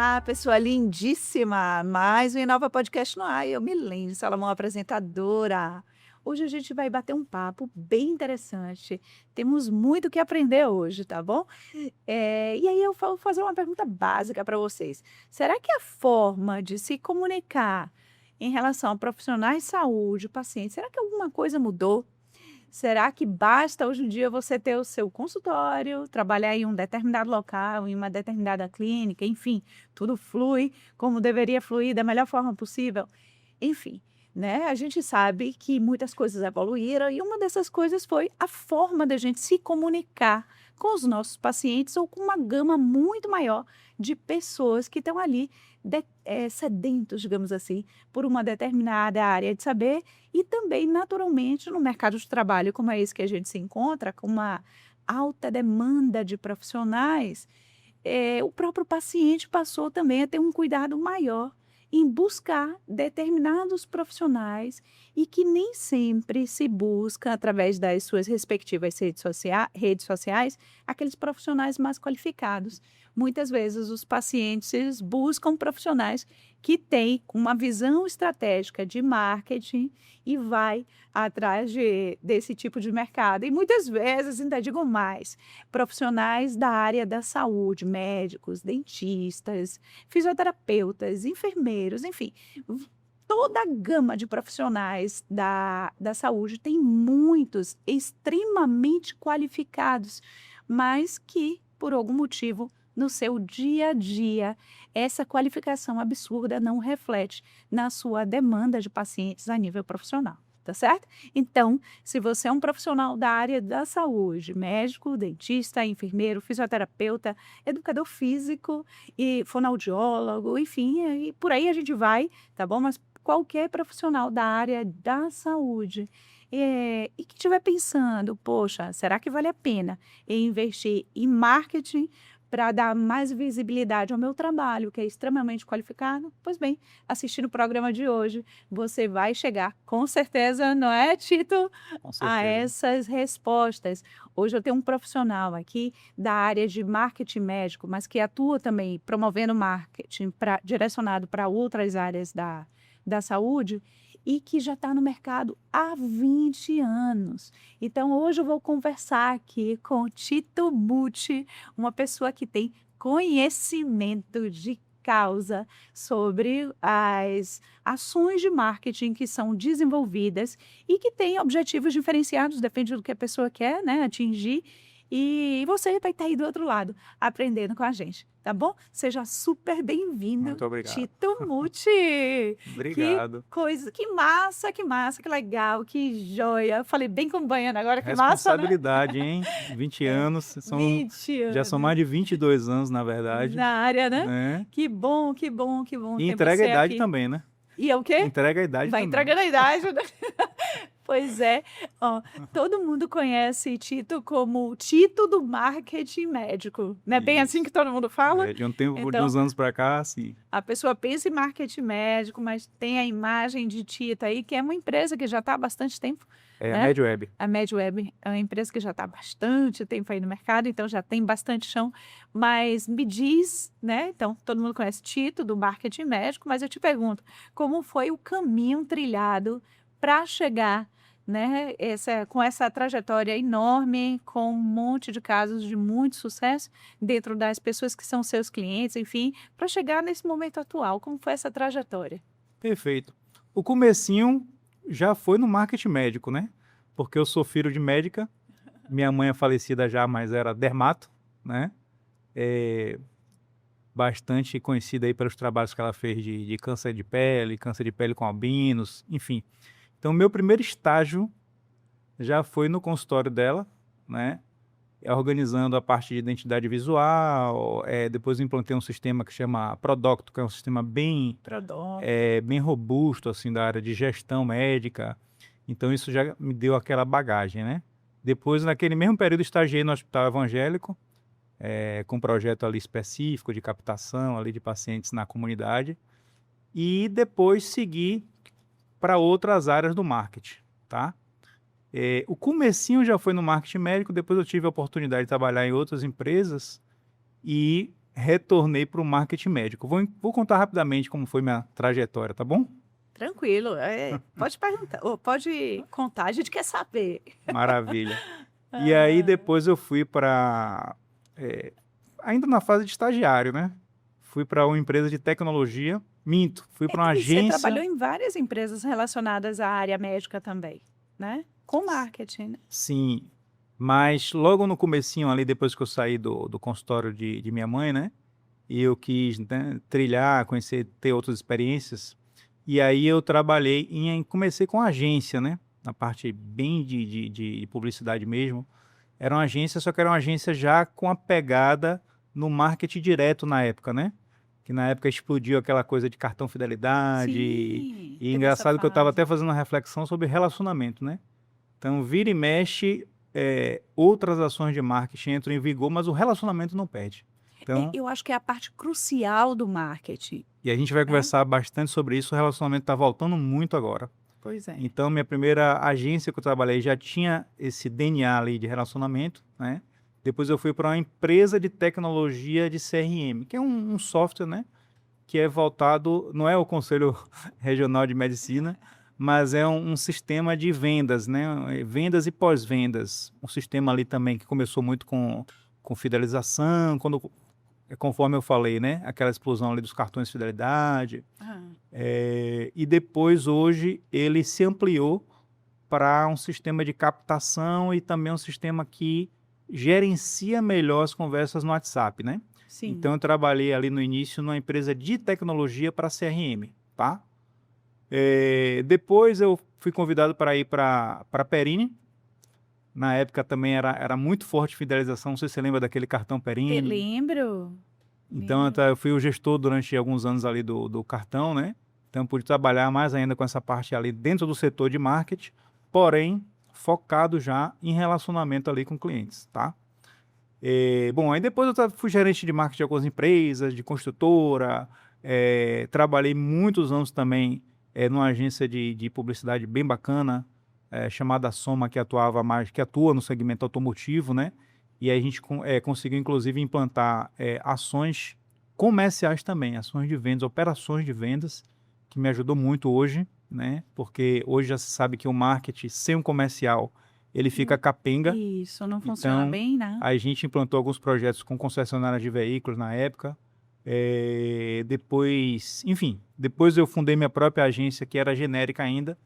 Olá, pessoa lindíssima! Mais um Inova Podcast no ar. Eu, Milene Salomão, apresentadora. Hoje a gente vai bater um papo bem interessante. Temos muito o que aprender hoje, tá bom? E aí eu vou fazer uma pergunta básica para vocês. Será que a forma de se comunicar em relação a profissionais de saúde, pacientes, será que alguma coisa mudou? Será que basta hoje em dia você ter o seu consultório, trabalhar em um determinado local, em uma determinada clínica, enfim, tudo flui como deveria fluir da melhor forma possível? Enfim, né? A gente sabe que muitas coisas evoluíram e uma dessas coisas foi a forma da gente se comunicar com os nossos pacientes ou com uma gama muito maior de pessoas que estão ali sedentos, digamos assim, por uma determinada área de saber e também, naturalmente, no mercado de trabalho, como é esse que a gente se encontra, com uma alta demanda de profissionais, o próprio paciente passou também a ter um cuidado maior em buscar determinados profissionais e que nem sempre se busca, através das suas respectivas redes sociais, aqueles profissionais mais qualificados. Muitas vezes os pacientes buscam profissionais que têm uma visão estratégica de marketing e vai atrás desse tipo de mercado. E muitas vezes, ainda digo mais, profissionais da área da saúde, médicos, dentistas, fisioterapeutas, enfermeiros, enfim, toda a gama de profissionais da saúde tem muitos extremamente qualificados, mas que, por algum motivo, no seu dia a dia, essa qualificação absurda não reflete na sua demanda de pacientes a nível profissional. Tá certo? Então, se você é um profissional da área da saúde, médico, dentista, enfermeiro, fisioterapeuta, educador físico e fonoaudiólogo, enfim, e por aí a gente vai, tá bom? Mas qualquer profissional da área da saúde e que estiver pensando, poxa, será que vale a pena eu investir em marketing para dar mais visibilidade ao meu trabalho, que é extremamente qualificado? Pois bem, assistindo o programa de hoje, você vai chegar, com certeza, não é, Tito? Com A certeza. essas respostas. Hoje eu tenho um profissional aqui da área de marketing médico, mas que atua também promovendo marketing direcionado para outras áreas da saúde e que já está no mercado há 20 anos. Então, hoje eu vou conversar aqui com Tito Bucci, uma pessoa que tem conhecimento de causa sobre as ações de marketing que são desenvolvidas e que têm objetivos diferenciados, depende do que a pessoa quer, né, atingir. E você vai estar aí do outro lado, aprendendo com a gente, tá bom? Seja super bem-vindo, Muito obrigado. Tito Mucci. Que Obrigado. coisa, que massa, que legal, que joia. Eu falei bem como baiana agora, que massa, né? Responsabilidade, hein? 20 É, anos, 20 já são anos mais de 22 anos, na verdade, na área, né? né? Que bom, que bom, que bom E ter entrega a você idade aqui. também, né? E é o quê? Entrega a idade Vai também. entregando a idade, né? Pois é. Ó, todo mundo conhece Tito como Tito do marketing médico. Não é bem assim Isso. que todo mundo fala? É, de um tempo, de Então, uns anos pra cá, sim. a pessoa pensa em marketing médico, mas tem a imagem de Tito aí, que é uma empresa que já está há bastante tempo, É a né? MedWeb. A MedWeb é uma empresa que já está há bastante tempo aí no mercado, então já tem bastante chão. Mas me diz, né? Então, todo mundo conhece Tito do marketing médico, mas eu te pergunto, como foi o caminho trilhado para chegar, né, com essa trajetória enorme, com um monte de casos de muito sucesso dentro das pessoas que são seus clientes, enfim, para chegar nesse momento atual? Como foi essa trajetória? Perfeito. O comecinho já foi no marketing médico, né? Porque eu sou filho de médica, minha mãe é falecida já, mas era dermato, né? É, bastante conhecida aí pelos trabalhos que ela fez de câncer de pele com albinos, enfim. Então, meu primeiro estágio já foi no consultório dela, né? Organizando a parte de identidade visual, depois eu implantei um sistema que chama Prodocto, que é um sistema Prodonto. bem robusto, assim, da área de gestão médica. Então, isso já me deu aquela bagagem, né? Depois, naquele mesmo período, estagiei no Hospital Evangélico, com um projeto ali específico de captação ali de pacientes na comunidade. E depois segui para outras áreas do marketing, tá? O comecinho já foi no marketing médico, depois eu tive a oportunidade de trabalhar em outras empresas e retornei para o marketing médico. Vou contar rapidamente como foi minha trajetória, tá bom? Tranquilo. Pode perguntar, ou pode contar, a gente quer saber. Maravilha. E aí depois eu fui para, ainda na fase de estagiário, né? Fui para uma empresa de tecnologia, fui para uma E você trabalhou agência, em várias empresas relacionadas à área médica também, né? Com marketing, né? sim, mas logo no comecinho ali, depois que eu saí do consultório de minha mãe, né? E eu quis, né, trilhar, conhecer, ter outras experiências. E aí eu comecei com agência, né? Na parte bem de publicidade mesmo. Era uma agência, só que era uma agência já com a pegada no marketing direto na época, né? Que na época explodiu aquela coisa de cartão fidelidade. Sim, E teve essa engraçado que eu estava fase. até fazendo uma reflexão sobre relacionamento, né? Então, vira e mexe, outras ações de marketing entram em vigor, mas o relacionamento não perde. Então, Eu acho que é a parte crucial do marketing, e a gente vai né? conversar bastante sobre isso, o relacionamento está voltando muito agora. Pois é. Então, minha primeira agência que eu trabalhei já tinha esse DNA ali de relacionamento, né? Depois eu fui para uma empresa de tecnologia de CRM, que é um software, né? Que é voltado, não é o Conselho Regional de Medicina, mas é um sistema de vendas, né? Vendas e pós-vendas. Um sistema ali também que começou muito com fidelização, conforme eu falei, né? Aquela explosão ali dos cartões de fidelidade. Ah, E depois, hoje, ele se ampliou para um sistema de captação e também um sistema que gerencia melhor as conversas no WhatsApp, né? sim. Então, eu trabalhei ali no início numa empresa de tecnologia para CRM, tá? Depois eu fui convidado para ir para a Perini. Na época também era muito forte fidelização, não sei se você lembra daquele cartão Perini. Lembro. Então, eu fui o gestor durante alguns anos ali do cartão, né? Então, eu pude trabalhar mais ainda com essa parte ali dentro do setor de marketing, porém, focado já em relacionamento ali com clientes, tá? Bom, aí depois eu fui gerente de marketing de algumas empresas, de construtora, trabalhei muitos anos também numa agência de publicidade bem bacana, chamada Soma, que atua no segmento automotivo, né? E aí a gente conseguiu, inclusive, implantar ações comerciais também, ações de vendas, operações de vendas, que me ajudou muito hoje, né? Porque hoje já se sabe que o marketing sem um comercial, ele fica capenga. Isso, não funciona Então, bem, né? a gente implantou alguns projetos com concessionárias de veículos na época. Depois eu fundei minha própria agência, que era genérica ainda.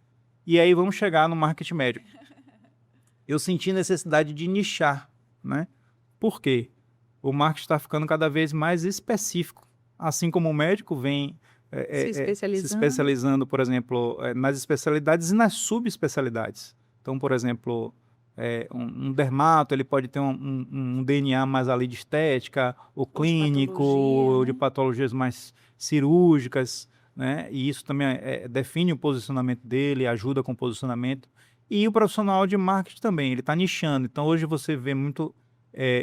E aí vamos chegar no marketing médico. Eu senti necessidade de nichar, né? Por quê? O marketing está ficando cada vez mais específico. Assim como o médico vem se especializando, por exemplo, nas especialidades e nas subespecialidades. Então, por exemplo, um dermato, ele pode ter um DNA mais ali de estética, o clínico, ou de patologias mais cirúrgicas, né? E isso também define o posicionamento dele, ajuda com o posicionamento. E o profissional de marketing também, ele está nichando. Então, hoje você vê muito...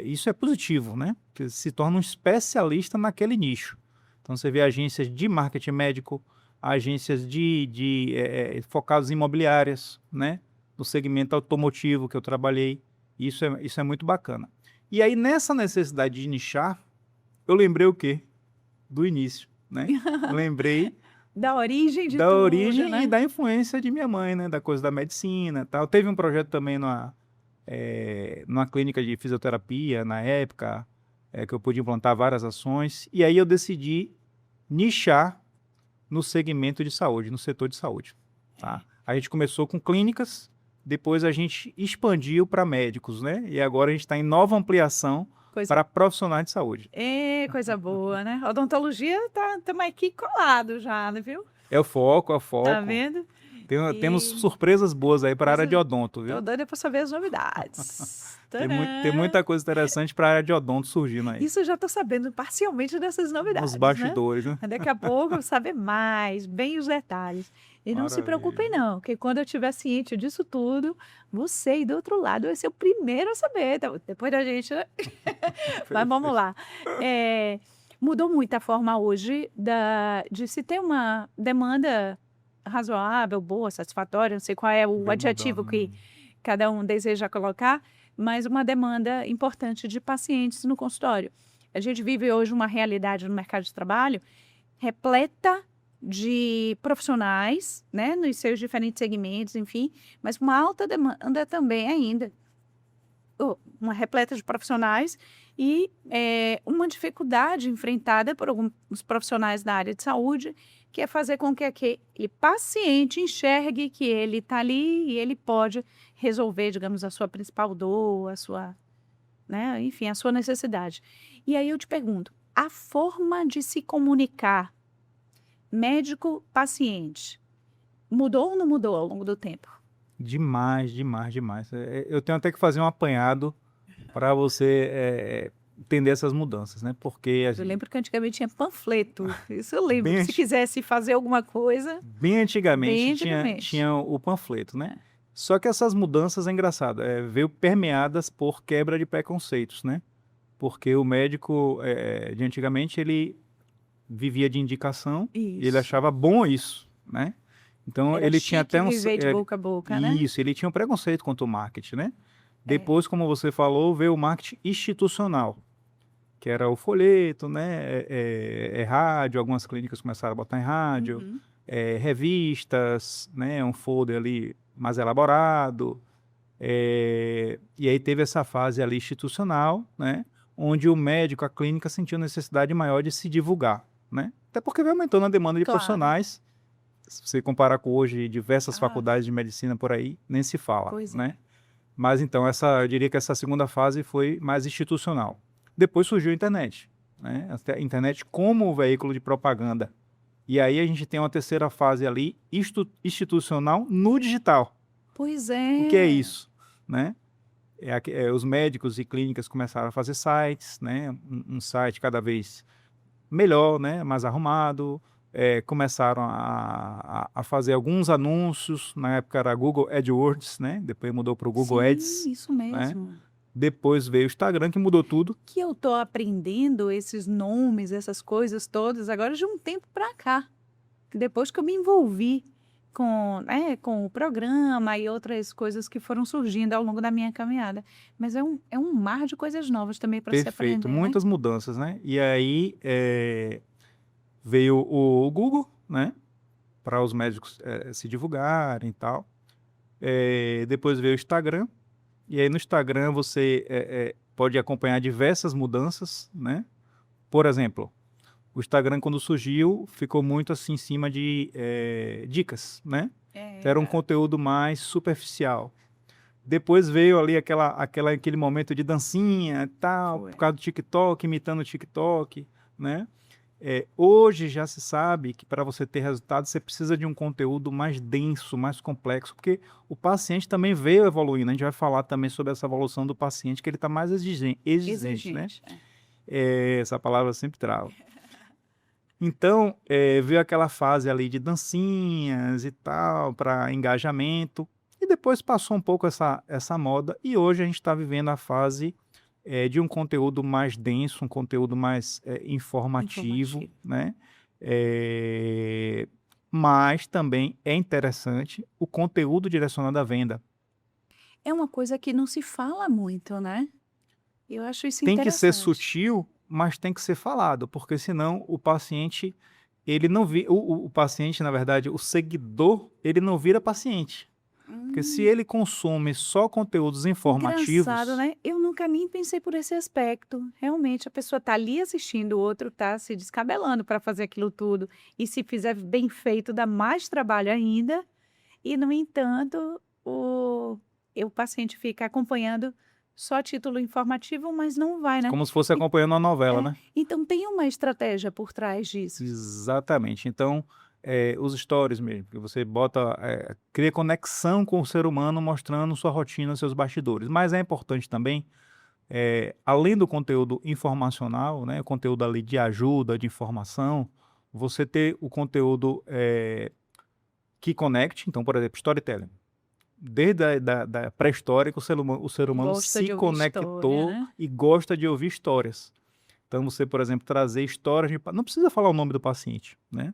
isso é positivo, né? Que se torna um especialista naquele nicho. Então, você vê agências de marketing médico, agências focadas em imobiliárias, né? No segmento automotivo que eu trabalhei. Isso é muito bacana. E aí, nessa necessidade de nichar, eu lembrei o quê? Do início, né? Lembrei Da origem de da tudo, origem né? e da influência de minha mãe, né? Da coisa da medicina e tal. Teve um projeto também numa clínica de fisioterapia, na época, que eu pude implantar várias ações. E aí eu decidi nichar no segmento de saúde, no setor de saúde. Tá? A gente começou com clínicas, depois a gente expandiu para médicos, né? E agora a gente está em nova ampliação para profissionais de saúde. Coisa boa, né? Odontologia estamos aqui colado já, né, viu? É o foco, é o foco. Tá vendo? Temos surpresas boas aí para a área de odonto, viu? Tô doida para saber as novidades. Tem muita coisa interessante para a área de odonto surgindo aí. Isso eu já estou sabendo parcialmente dessas novidades, Nos bastidores, né? Daqui a pouco eu vou saber mais, bem os detalhes. E não se preocupem não, porque quando eu estiver ciente disso tudo, você aí do outro lado vai ser o primeiro a saber. Depois da gente, né? Mas vamos lá. Mudou muito a forma hoje de se ter uma demanda razoável, boa, satisfatória, não sei qual é o adjetivo que cada um deseja colocar, mas uma demanda importante de pacientes no consultório. A gente vive hoje uma realidade no mercado de trabalho repleta de profissionais, né, nos seus diferentes segmentos, enfim, mas uma alta demanda também ainda. Uma repleta de profissionais e uma dificuldade enfrentada por alguns profissionais da área de saúde, que é fazer com que aquele paciente enxergue que ele está ali e ele pode resolver, digamos, a sua principal dor, a sua, né, enfim, a sua necessidade. E aí eu te pergunto, a forma de se comunicar médico-paciente mudou ou não mudou ao longo do tempo? Demais, demais, demais. Eu tenho até que fazer um apanhado para você entender essas mudanças, né? Porque Eu lembro que antigamente tinha panfleto, isso eu lembro. bem, Se quisesse fazer alguma coisa, bem antigamente bem tinha, antigamente. tinha o panfleto, né? Só que essas mudanças é engraçado, veio permeadas por quebra de preconceitos, né? Porque o médico de antigamente ele vivia de indicação e ele Isso. achava bom isso, né? Então Era ele tinha chique até viver de boca a boca, né? isso, ele tinha um preconceito quanto ao marketing, né? Depois, como você falou, veio o marketing institucional, que era o folheto, né? Rádio, algumas clínicas começaram a botar em rádio, Uhum. revistas, né? Um folder ali mais elaborado. E aí teve essa fase ali institucional, né? Onde o médico, a clínica, sentiu necessidade maior de se divulgar, né? Até porque vai aumentando a demanda de Claro. profissionais. Se você comparar com hoje diversas Ah. faculdades de medicina por aí, nem se fala, Pois é. né? Mas então, eu diria que essa segunda fase foi mais institucional. Depois surgiu a internet, né? A internet como veículo de propaganda. E aí a gente tem uma terceira fase ali, institucional no digital. Pois O que é é. isso, né? Os médicos e clínicas começaram a fazer sites, né? Um site cada vez melhor, né? Mais arrumado. Começaram a fazer alguns anúncios. Na época era Google AdWords, né? Depois mudou para o Google Sim, Ads, isso mesmo. Depois veio o Instagram, que mudou tudo. Que eu tô aprendendo esses nomes, essas coisas todas, agora de um tempo para cá. Depois que eu me envolvi com o programa e outras coisas que foram surgindo ao longo da minha caminhada. Mas é um mar de coisas novas também para se Perfeito, aprender, né? muitas mudanças, né? E aí veio o Google, né? Para os médicos se divulgarem e tal. Depois veio o Instagram. E aí no Instagram você pode acompanhar diversas mudanças, né? Por exemplo, o Instagram quando surgiu ficou muito assim em cima de dicas, né? Era um conteúdo mais superficial. Depois veio ali aquele momento de dancinha e tal, Foi. por causa do TikTok, imitando o TikTok, né? Hoje já se sabe que para você ter resultado você precisa de um conteúdo mais denso, mais complexo, porque o paciente também veio evoluindo. A gente vai falar também sobre essa evolução do paciente, que ele está mais exigente, né? Essa palavra sempre trava. Então, veio aquela fase ali de dancinhas e tal, para engajamento, e depois passou um pouco essa moda, e hoje a gente está vivendo a fase de um conteúdo mais denso, um conteúdo mais informativo, né? Mas também é interessante o conteúdo direcionado à venda. É uma coisa que não se fala muito, né? Eu acho isso Tem que ser interessante. sutil, mas tem que ser falado, porque senão o paciente, ele não vira, o paciente, na verdade, o seguidor, ele não vira paciente. Porque se ele consome só conteúdos informativos... Engraçado, né? Eu nunca nem pensei por esse aspecto. Realmente, a pessoa está ali assistindo, o outro está se descabelando para fazer aquilo tudo. E se fizer bem feito, dá mais trabalho ainda. E, no entanto, o paciente fica acompanhando só título informativo, mas não vai, né? Como se fosse acompanhando uma novela, né? Então, tem uma estratégia por trás disso. Exatamente. Então, os stories mesmo, que você cria conexão com o ser humano, mostrando sua rotina, seus bastidores. Mas é importante também, além do conteúdo informacional, né, o conteúdo ali de ajuda, de informação, você ter o conteúdo que conecte. Então, por exemplo, storytelling. Desde a pré-história que o ser humano Gosta se de ouvir conectou história, né? e gosta de ouvir histórias. Então, você, por exemplo, trazer histórias não precisa falar o nome do paciente, né?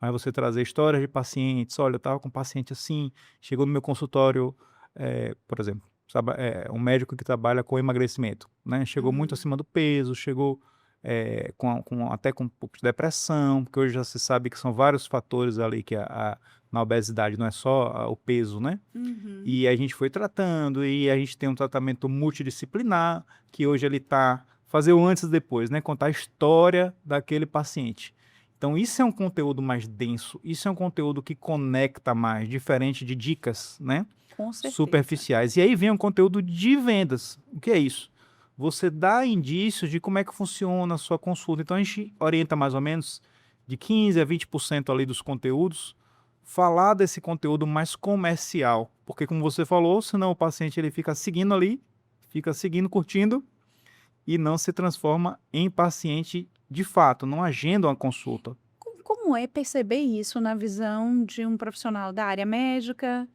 Mas você trazer histórias de pacientes. Olha, eu estava com um paciente assim, chegou no meu consultório, por exemplo, um médico que trabalha com emagrecimento, né? Chegou muito acima do peso, chegou até com um pouco de depressão, porque hoje já se sabe que são vários fatores ali que na obesidade não é só o peso, né? Uhum. E a gente foi tratando, e a gente tem um tratamento multidisciplinar, que hoje ele está fazer o antes e depois, né? Contar a história daquele paciente. Então, isso é um conteúdo mais denso, isso é um conteúdo que conecta mais, diferente de dicas, né? Com certeza. Superficiais. E aí vem um conteúdo de vendas. O que é isso? Você dá indícios de como é que funciona a sua consulta. Então, a gente orienta mais ou menos de 15% a 20% ali dos conteúdos, falar desse conteúdo mais comercial. Porque, como você falou, senão o paciente ele fica seguindo ali, fica seguindo, curtindo, e não se transforma em paciente de fato, não agenda uma consulta. Como é perceber isso na visão de um profissional da área médica,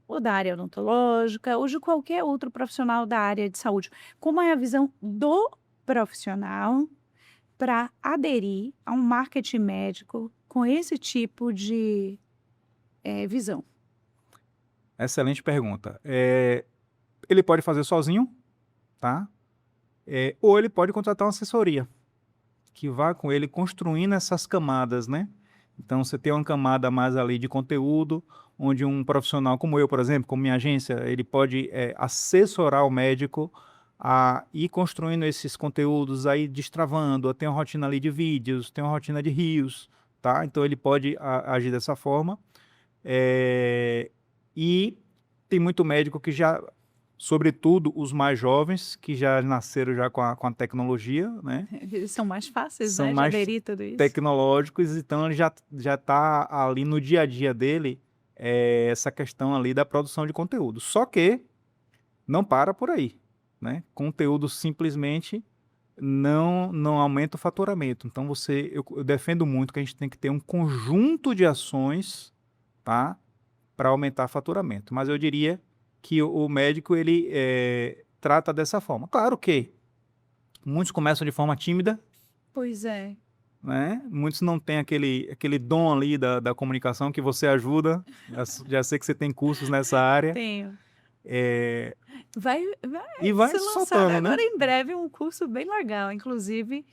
ou da área odontológica, ou de qualquer outro profissional da área de saúde? Como é a visão do profissional para aderir a um marketing médico com esse tipo de visão? Excelente pergunta. Ele pode fazer sozinho, tá? Ou ele pode contratar uma assessoria que vá com ele construindo essas camadas, né? Então, você tem uma camada mais ali de conteúdo, onde um profissional como eu, por exemplo, como minha agência, ele pode assessorar o médico a ir construindo esses conteúdos, aí destravando, tem uma rotina ali de vídeos, tem uma rotina de rios, tá? Então, ele pode agir dessa forma. E tem muito médico que já, sobretudo os mais jovens, que já nasceram já com a tecnologia, né? Eles são mais fáceis, São né, de mais aderir a tudo isso. tecnológicos, então ele já está ali no dia a dia dele, essa questão ali da produção de conteúdo. Só que não para por aí, né? Conteúdo simplesmente não aumenta o faturamento. Então eu defendo muito que a gente tem que ter um conjunto de ações, tá? Para aumentar o faturamento. Mas eu diria que o médico ele trata dessa forma. Claro que muitos começam de forma tímida, Pois é. né? Muitos não têm aquele dom ali da comunicação que você ajuda. Já sei que você tem cursos nessa área. Tenho. É, Vai e vai ser lançado soltando, né? agora em breve um curso bem legal, inclusive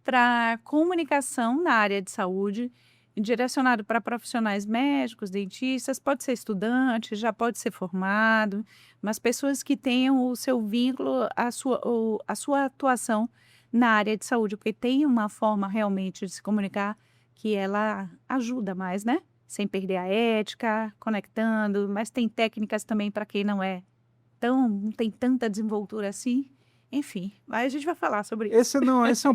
para comunicação na área de saúde, direcionado para profissionais médicos, dentistas, pode ser estudante, já pode ser formado, mas pessoas que tenham o seu vínculo, a sua atuação na área de saúde, porque tem uma forma realmente de se comunicar que ela ajuda mais, né? Sem perder a ética, conectando, mas tem técnicas também para quem não tem tanta desenvoltura assim. Enfim, mas a gente vai falar sobre isso. Esse é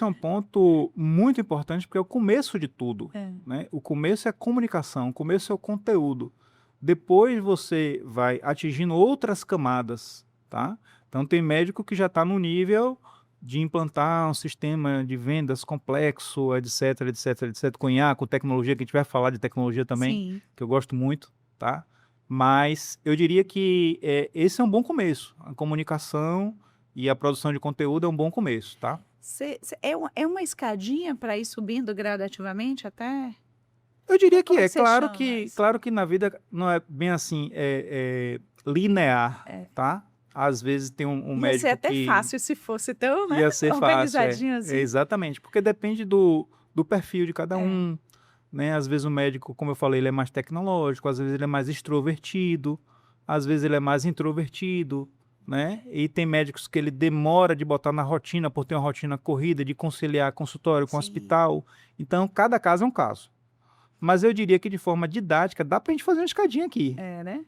um ponto muito importante, porque é o começo de tudo, É. né? O começo é a comunicação, o começo é o conteúdo. Depois você vai atingindo outras camadas, tá? Então tem médico que já está no nível de implantar um sistema de vendas complexo, etc, etc, etc, com IA, com tecnologia, que a gente vai falar de tecnologia também, Sim. que eu gosto muito, tá? Mas eu diria que esse é um bom começo. A comunicação e a produção de conteúdo é um bom começo, tá? É uma escadinha para ir subindo gradativamente até? Eu diria que Como é é. que você chama isso? Claro que na vida não é bem assim, linear, tá? Às vezes tem um Ia ser médico até que fácil se fosse tão, né, ia ser fácil, organizadinho assim. exatamente, porque depende do perfil de cada É, um, né? Às vezes o médico, como eu falei, ele é mais tecnológico, às vezes ele é mais extrovertido, às vezes ele é mais introvertido, né? E tem médicos que ele demora de botar na rotina por ter uma rotina corrida, de conciliar consultório com sim. hospital. Então, cada caso é um caso. Mas eu diria que de forma didática dá pra gente fazer uma escadinha aqui. É, né?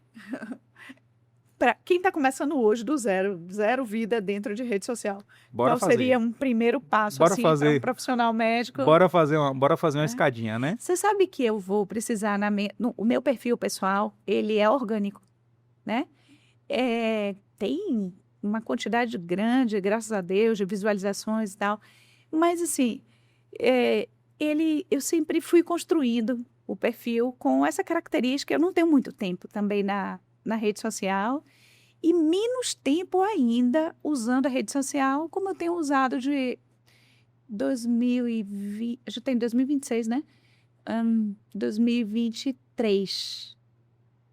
Para quem está começando hoje do zero, zero vida dentro de rede social, Bora qual seria fazer. um primeiro passo Bora assim para um fazer. profissional médico? Bora fazer uma É. escadinha, né? Você sabe que eu vou precisar o meu perfil pessoal, ele é orgânico, né? Tem uma quantidade grande, graças a Deus, de visualizações e tal. Mas assim, é, eu sempre fui construindo o perfil com essa característica. Eu não tenho muito tempo também na rede social e menos tempo ainda usando a rede social como eu tenho usado de 2020, já tem 2026, né? 2023,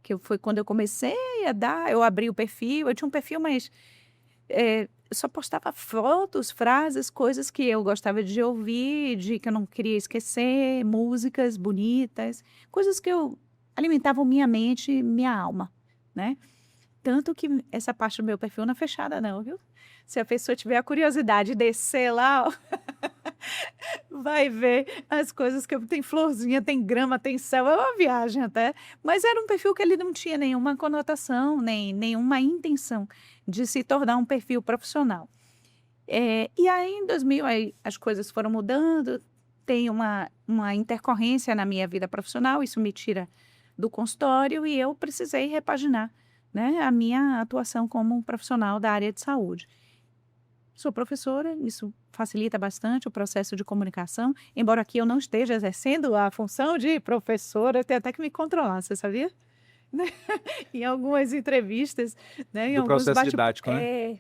que foi quando eu comecei a dar, eu abri o perfil, eu tinha um perfil, mas só postava fotos, frases, coisas que eu gostava de ouvir, de que eu não queria esquecer, músicas bonitas, coisas que eu alimentavam minha mente e minha alma, né? Tanto que essa parte do meu perfil não é fechada não, viu? Se a pessoa tiver a curiosidade de descer lá, ó, vai ver as coisas que eu tem florzinha, tem grama, tem céu, é uma viagem até. Mas era um perfil que ele não tinha nenhuma conotação, nem nenhuma intenção de se tornar um perfil profissional. E aí, em 2000, aí as coisas foram mudando, tem uma intercorrência na minha vida profissional, isso me tira do consultório e eu precisei repaginar, né, a minha atuação como profissional da área de saúde. Sou professora, isso facilita bastante o processo de comunicação, embora aqui eu não esteja exercendo a função de professora, eu tenho até que me controlar, você sabia? Em algumas entrevistas, né, em Do alguns processo didático, né?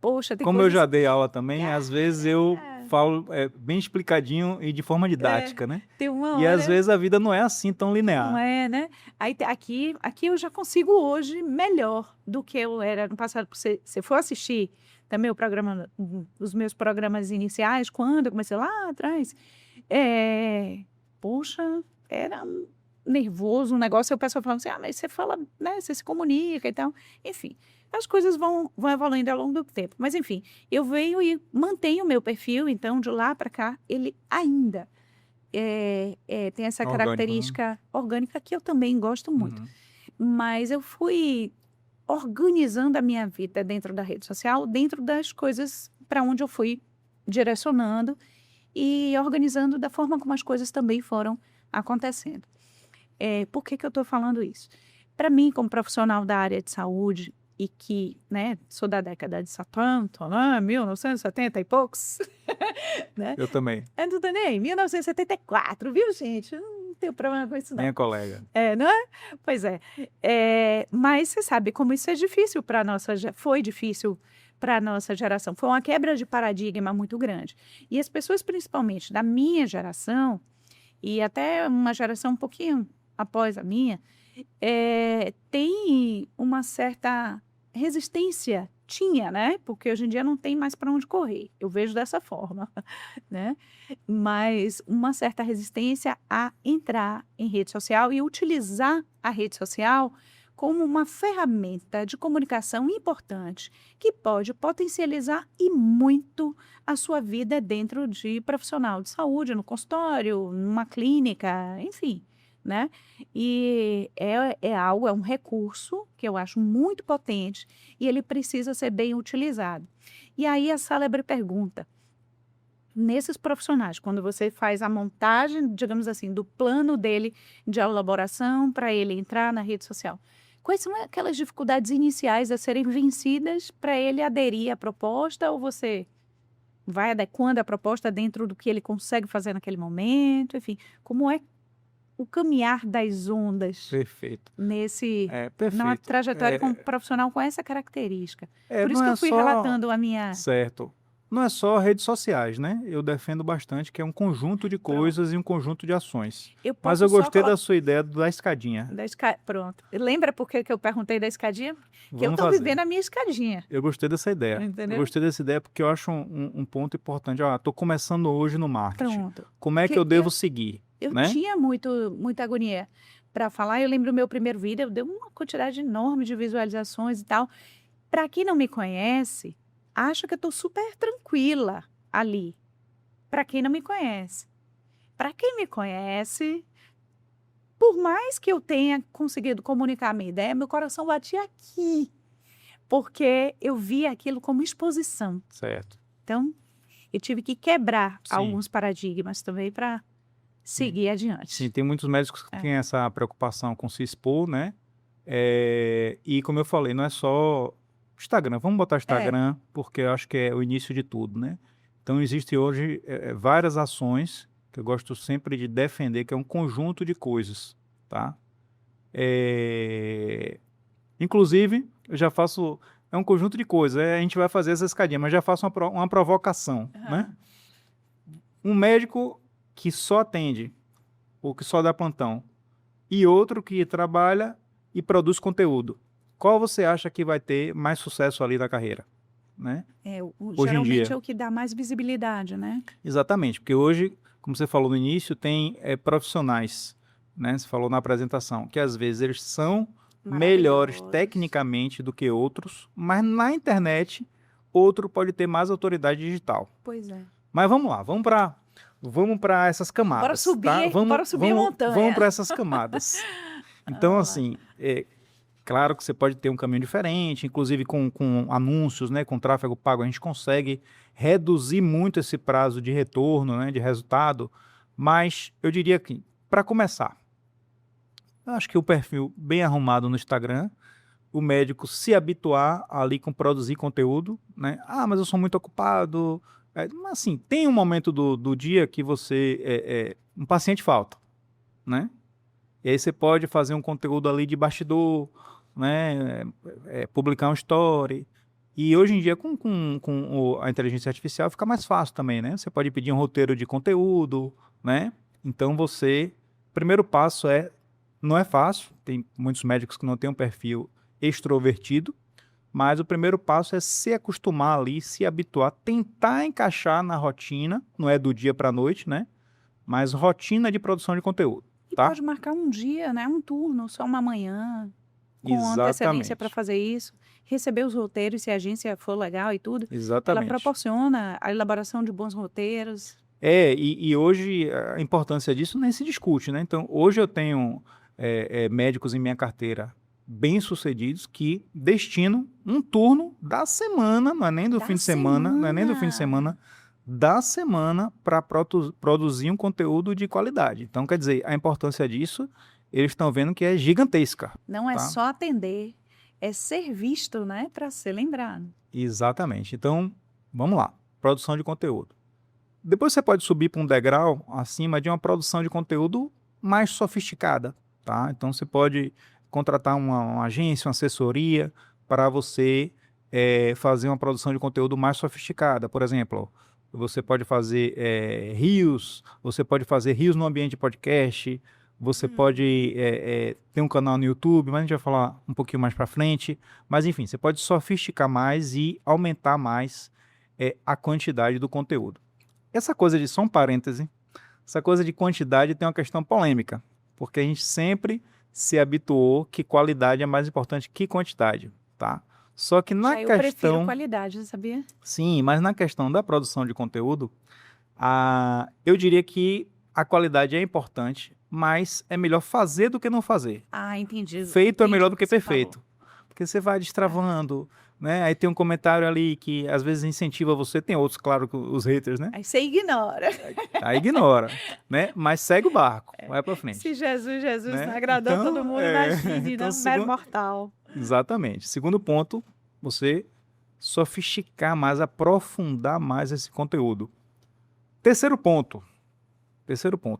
poxa, tem Como eu coisas. já dei aula também, às vezes eu É, falo bem explicadinho e de forma didática, né? tem uma E às hora. vezes a vida não é assim tão Não linear. é, né? Aí, aqui eu já consigo hoje melhor do que eu era no passado. Você for assistir também o programa, os meus programas iniciais, quando eu comecei lá atrás, poxa, era nervoso um negócio, e o pessoal falando assim, mas você fala, né, você se comunica e tal. Enfim, as coisas vão evoluindo ao longo do tempo. Mas, enfim, eu venho e mantenho o meu perfil, então, de lá para cá, ele ainda tem essa Orgânico, né? característica orgânica que eu também gosto muito. Uhum. Mas eu fui organizando a minha vida dentro da rede social, dentro das coisas para onde eu fui direcionando e organizando da forma como as coisas também foram acontecendo. Por que eu estou falando isso? Para mim, como profissional da área de saúde e que, né, sou da década de 70, né, 1970 e poucos, né? Eu também, Tudo bem, 1974, viu, gente? Eu não tenho problema com isso, não. minha colega. Não é? Pois é. Mas você sabe como isso é difícil para a nossa... Foi difícil para a nossa geração. Foi uma quebra de paradigma muito grande. E as pessoas, principalmente da minha geração, e até uma geração um pouquinho após a minha, tem uma certa resistência. Tinha, né? Porque hoje em dia não tem mais para onde correr. Eu vejo dessa forma, né? Mas uma certa resistência a entrar em rede social e utilizar a rede social como uma ferramenta de comunicação importante que pode potencializar e muito a sua vida dentro de profissional de saúde, no consultório, numa clínica, enfim, né? E é um recurso que eu acho muito potente e ele precisa ser bem utilizado. E aí a célebre pergunta: nesses profissionais, quando você faz a montagem, digamos assim, do plano dele de elaboração para ele entrar na rede social, quais são aquelas dificuldades iniciais a serem vencidas para ele aderir à proposta, ou você vai adequando a proposta dentro do que ele consegue fazer naquele momento? Enfim, como é o caminhar das ondas Perfeito. numa Perfeito. trajetória como profissional com essa característica? Por isso Não que é eu fui só relatando a minha... certo. Não é só redes sociais, né? Eu defendo bastante que é um conjunto de Pronto. coisas e um conjunto de ações. Eu Mas posso eu só gostei colocar da sua ideia da escadinha. Pronto. Lembra por que eu perguntei da escadinha? Que eu Vamos estou fazer. vivendo a minha escadinha, Eu gostei dessa ideia. Eu entendeu? gostei dessa ideia porque eu acho um ponto importante. Estou começando hoje no marketing. Pronto. Como é que Que eu devo seguir? Eu Né? tinha muita agonia para falar. Eu lembro o meu primeiro vídeo, deu uma quantidade enorme de visualizações e tal. Para quem não me conhece, acha que eu estou super tranquila ali. Para quem não me conhece. Para quem me conhece, por mais que eu tenha conseguido comunicar a minha ideia, meu coração batia aqui. Porque eu via aquilo como exposição. Certo. Então, eu tive que quebrar Sim. alguns paradigmas também para seguir adiante. Sim, tem muitos médicos que têm essa preocupação com se expor, né? E como eu falei, não é só Instagram. Vamos botar Instagram, porque eu acho que é o início de tudo, né? Então, existe hoje várias ações que eu gosto sempre de defender, que é um conjunto de coisas, tá? Inclusive, eu já faço... É um conjunto de coisas. A gente vai fazer essa escadinha, mas já faço uma provocação, né? Um médico que só atende, ou que só dá plantão, e outro que trabalha e produz conteúdo. Qual você acha que vai ter mais sucesso ali na carreira? né? Geralmente dia. é o que dá mais visibilidade, né? Exatamente, porque hoje, como você falou no início, tem profissionais, né? Você falou na apresentação, que às vezes eles são melhores Maravilhosos. tecnicamente do que outros, mas na internet outro pode ter mais autoridade digital. Pois é. Mas vamos lá, vamos para essas camadas. Bora subir, tá? bora subir a montanha. Vamos para essas camadas. Então, assim, claro que você pode ter um caminho diferente, inclusive com anúncios, né, com tráfego pago, a gente consegue reduzir muito esse prazo de retorno, né, de resultado, mas eu diria que, para começar, eu acho que o perfil bem arrumado no Instagram, o médico se habituar ali com produzir conteúdo, né? Ah, mas eu sou muito ocupado. Mas assim, tem um momento do dia que um paciente falta, né? E aí você pode fazer um conteúdo ali de bastidor, né? Publicar um story. E hoje em dia, com a inteligência artificial, fica mais fácil também, né? Você pode pedir um roteiro de conteúdo, né? Então primeiro passo não é fácil, tem muitos médicos que não têm um perfil extrovertido, mas o primeiro passo é se acostumar ali, se habituar, tentar encaixar na rotina, não é do dia para a noite, né? Mas rotina de produção de conteúdo. E tá? pode marcar um dia, né? Um turno, só uma manhã, com antecedência para fazer isso, receber os roteiros, se a agência for legal e tudo. Exatamente. Ela proporciona a elaboração de bons roteiros. E hoje a importância disso nem se discute, né? Então, hoje eu tenho médicos em minha carteira bem-sucedidos que destinam um turno da semana, não é nem do fim de semana, não é nem do fim de semana, da semana para produzir um conteúdo de qualidade. Então, quer dizer, a importância disso, eles estão vendo que é gigantesca. Não é só atender, é ser visto, né? Para ser lembrado. Exatamente. Então, vamos lá. Produção de conteúdo. Depois você pode subir para um degrau acima de uma produção de conteúdo mais sofisticada, tá? Então, você pode contratar uma agência, uma assessoria para você fazer uma produção de conteúdo mais sofisticada. Por exemplo, você pode fazer reels, você pode fazer reels no ambiente de podcast, você pode ter um canal no YouTube, mas a gente vai falar um pouquinho mais para frente. Mas, enfim, você pode sofisticar mais e aumentar mais a quantidade do conteúdo. Essa coisa de, só um parêntese, essa coisa de quantidade tem uma questão polêmica, porque a gente sempre se habituou que qualidade é mais importante que quantidade, tá? Só que na questão... Eu prefiro qualidade, sabia? Sim, mas na questão da produção de conteúdo, eu diria que a qualidade é importante, mas é melhor fazer do que não fazer. Ah, entendi. Feito é melhor do que perfeito. Porque você vai destravando, né? Aí tem um comentário ali que às vezes incentiva você, tem outros, claro, os haters, né? Aí você ignora. Aí ignora, né? Mas segue o barco, vai pra frente. Se Jesus né? não agradou Então, todo mundo, imagine, então, mero mortal. Exatamente. Segundo ponto, você sofisticar mais, aprofundar mais esse conteúdo. Terceiro ponto,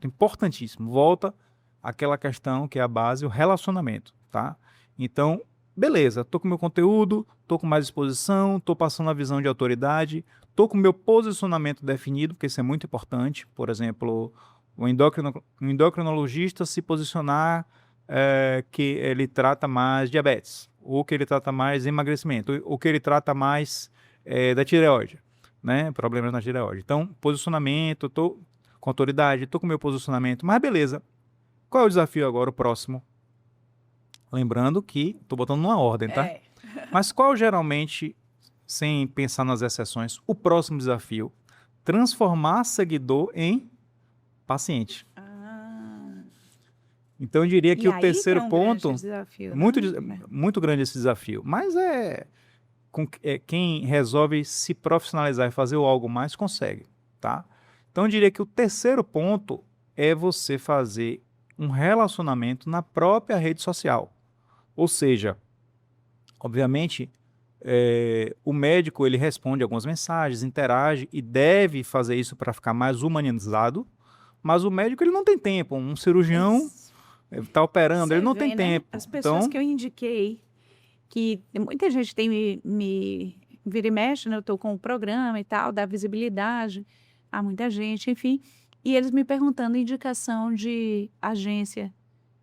importantíssimo, volta àquela questão que é a base, o relacionamento, tá? Então, beleza, tô com meu conteúdo, tô com mais exposição, tô passando a visão de autoridade, tô com meu posicionamento definido, porque isso é muito importante. Por exemplo, o endocrinologista se posicionar que ele trata mais diabetes, ou que ele trata mais emagrecimento, ou que ele trata mais da tireoide, né? Problemas na tireoide. Então, posicionamento, tô com autoridade, tô com meu posicionamento, mas beleza. Qual é o desafio agora, o próximo? Lembrando que tô botando numa ordem, tá? Mas qual geralmente, sem pensar nas exceções, o próximo desafio? Transformar seguidor em paciente. Então eu diria que o terceiro ponto, desafio, muito grande esse desafio, mas quem resolve se profissionalizar e fazer algo mais consegue, tá? Então eu diria que o terceiro ponto é você fazer um relacionamento na própria rede social. Ou seja, obviamente, o médico ele responde algumas mensagens, interage e deve fazer isso para ficar mais humanizado, mas o médico ele não tem tempo, um cirurgião está operando, ele não tem tempo. As pessoas que eu indiquei, que muita gente tem me vira e mexe, né? Eu estou com o programa e tal, dá visibilidade a muita gente, enfim, e eles me perguntando indicação de agência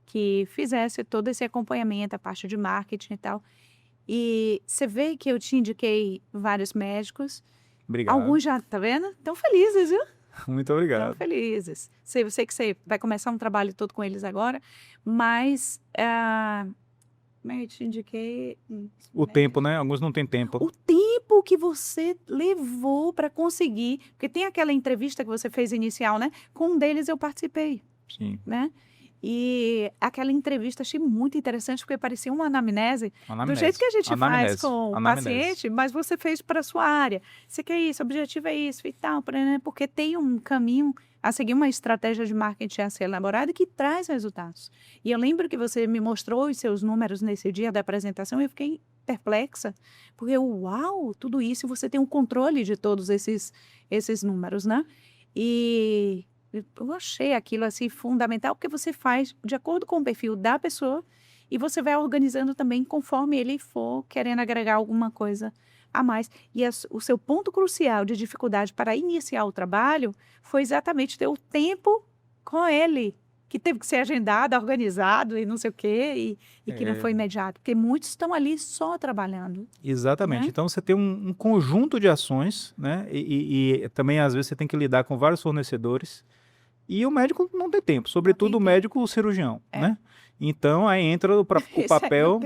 que fizesse todo esse acompanhamento, a parte de marketing e tal. E você vê que eu te indiquei vários médicos. Obrigado. Alguns já, tá vendo? Estão felizes, viu? Muito Estão obrigado. felizes. Eu sei que você vai começar um trabalho todo com eles agora, mas como eu te indiquei, O tempo, né? Alguns não têm tempo. o tempo que você levou para conseguir, porque tem aquela entrevista que você fez inicial, né? Com um deles eu participei, Sim, né? E aquela entrevista achei muito interessante, porque parecia uma anamnese, do anamnese. jeito que a gente faz Anamnese. com o Anamnese. paciente, mas você fez para a sua área. Você quer isso, o objetivo é isso e tal, né? Porque tem um caminho a seguir, uma estratégia de marketing a ser elaborada que traz resultados. E eu lembro que você me mostrou os seus números nesse dia da apresentação e eu fiquei perplexa, porque uau, tudo isso, e você tem um controle de todos esses números, né? E eu achei aquilo assim fundamental, porque você faz de acordo com o perfil da pessoa e você vai organizando também conforme ele for querendo agregar alguma coisa a mais. E o seu ponto crucial de dificuldade para iniciar o trabalho foi exatamente ter o tempo com ele, que teve que ser agendado, organizado e não sei o quê, e que não foi imediato, porque muitos estão ali só trabalhando. Exatamente. Né? Então você tem um conjunto de ações, né? E também às vezes você tem que lidar com vários fornecedores. E o médico não tem tempo, sobretudo o médico cirurgião, né? Então aí entra o papel,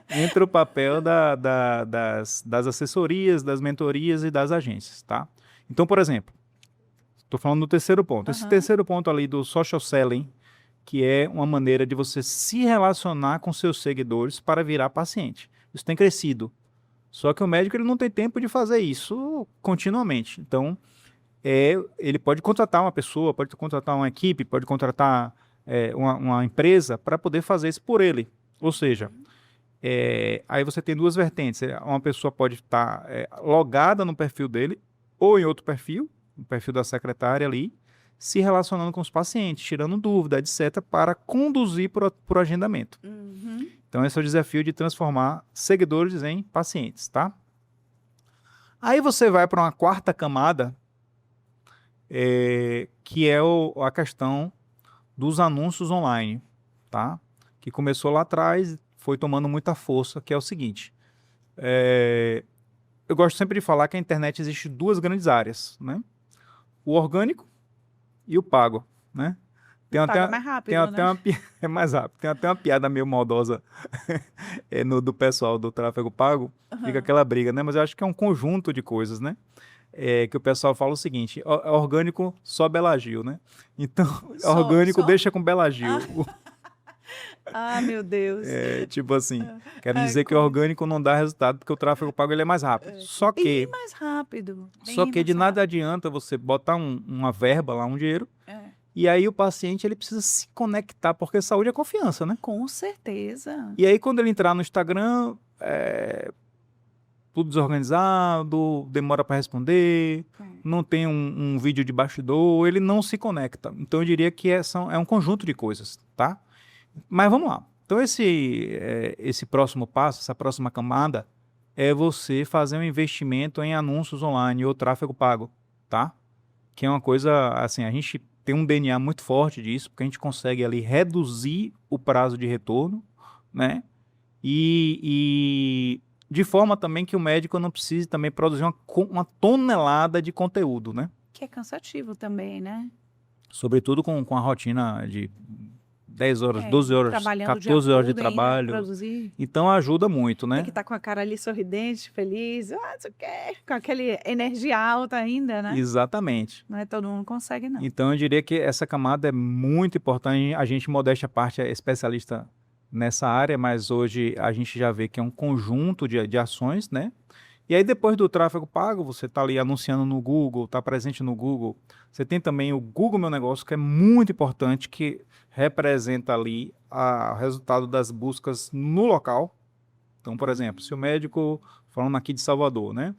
entra o papel das assessorias, das mentorias e das agências, tá? Então, por exemplo, estou falando do terceiro ponto. Esse terceiro ponto ali do social selling, que é uma maneira de você se relacionar com seus seguidores para virar paciente. Isso tem crescido. Só que o médico ele não tem tempo de fazer isso continuamente. Então, ele pode contratar uma pessoa, pode contratar uma equipe, pode contratar uma empresa para poder fazer isso por ele. Ou seja, aí você tem duas vertentes. Uma pessoa pode estar logada no perfil dele ou em outro perfil, no perfil da secretária ali, se relacionando com os pacientes, tirando dúvida, etc., para conduzir para o agendamento. Então, esse é o desafio de transformar seguidores em pacientes, tá? Aí você vai para uma quarta camada, que é a questão dos anúncios online, tá? Que começou lá atrás, foi tomando muita força, que é o seguinte. Eu gosto sempre de falar que a internet existe duas grandes áreas, né? O orgânico e o pago, né? Tem até mais rápido, né? É mais rápido. Tem até uma piada meio maldosa do pessoal do tráfego pago. Fica aquela briga, né? Mas eu acho que é um conjunto de coisas, né? Que o pessoal fala o seguinte, orgânico só Bela Gil, né? Então, orgânico deixa com Bela Gil. Meu Deus. Tipo assim, quero dizer que o orgânico não dá resultado porque o tráfego pago ele é mais rápido. Bem mais rápido. Só que de nada adianta você botar uma verba lá, um dinheiro, e aí o paciente ele precisa se conectar, porque saúde é confiança, né? Com certeza. E aí quando ele entrar no Instagram, tudo desorganizado, demora para responder, não tem um vídeo de bastidor, ele não se conecta. Então eu diria que é um conjunto de coisas, tá? Mas vamos lá. Então esse próximo passo, essa próxima camada, é você fazer um investimento em anúncios online ou tráfego pago, tá? Que é uma coisa, assim, a gente tem um DNA muito forte disso, porque a gente consegue ali reduzir o prazo de retorno, né? E de forma também que o médico não precise também produzir uma tonelada de conteúdo, né? Que é cansativo também, né? Sobretudo com a rotina de 10 horas, 12 horas, 14 horas de trabalho. Então ajuda muito, né? Tem que estar com a cara ali sorridente, feliz, não sei o quê, com aquela energia alta ainda, né? Exatamente. Não é todo mundo consegue, não. Então eu diria que essa camada é muito importante. A gente, modéstia à parte, é especialista nessa área, mas hoje a gente já vê que é um conjunto de ações, né? E aí depois do tráfego pago, você está ali anunciando no Google, está presente no Google. Você tem também o Google Meu Negócio, que é muito importante, que representa ali o resultado das buscas no local. Então, por exemplo, se o médico, falando aqui de Salvador, né?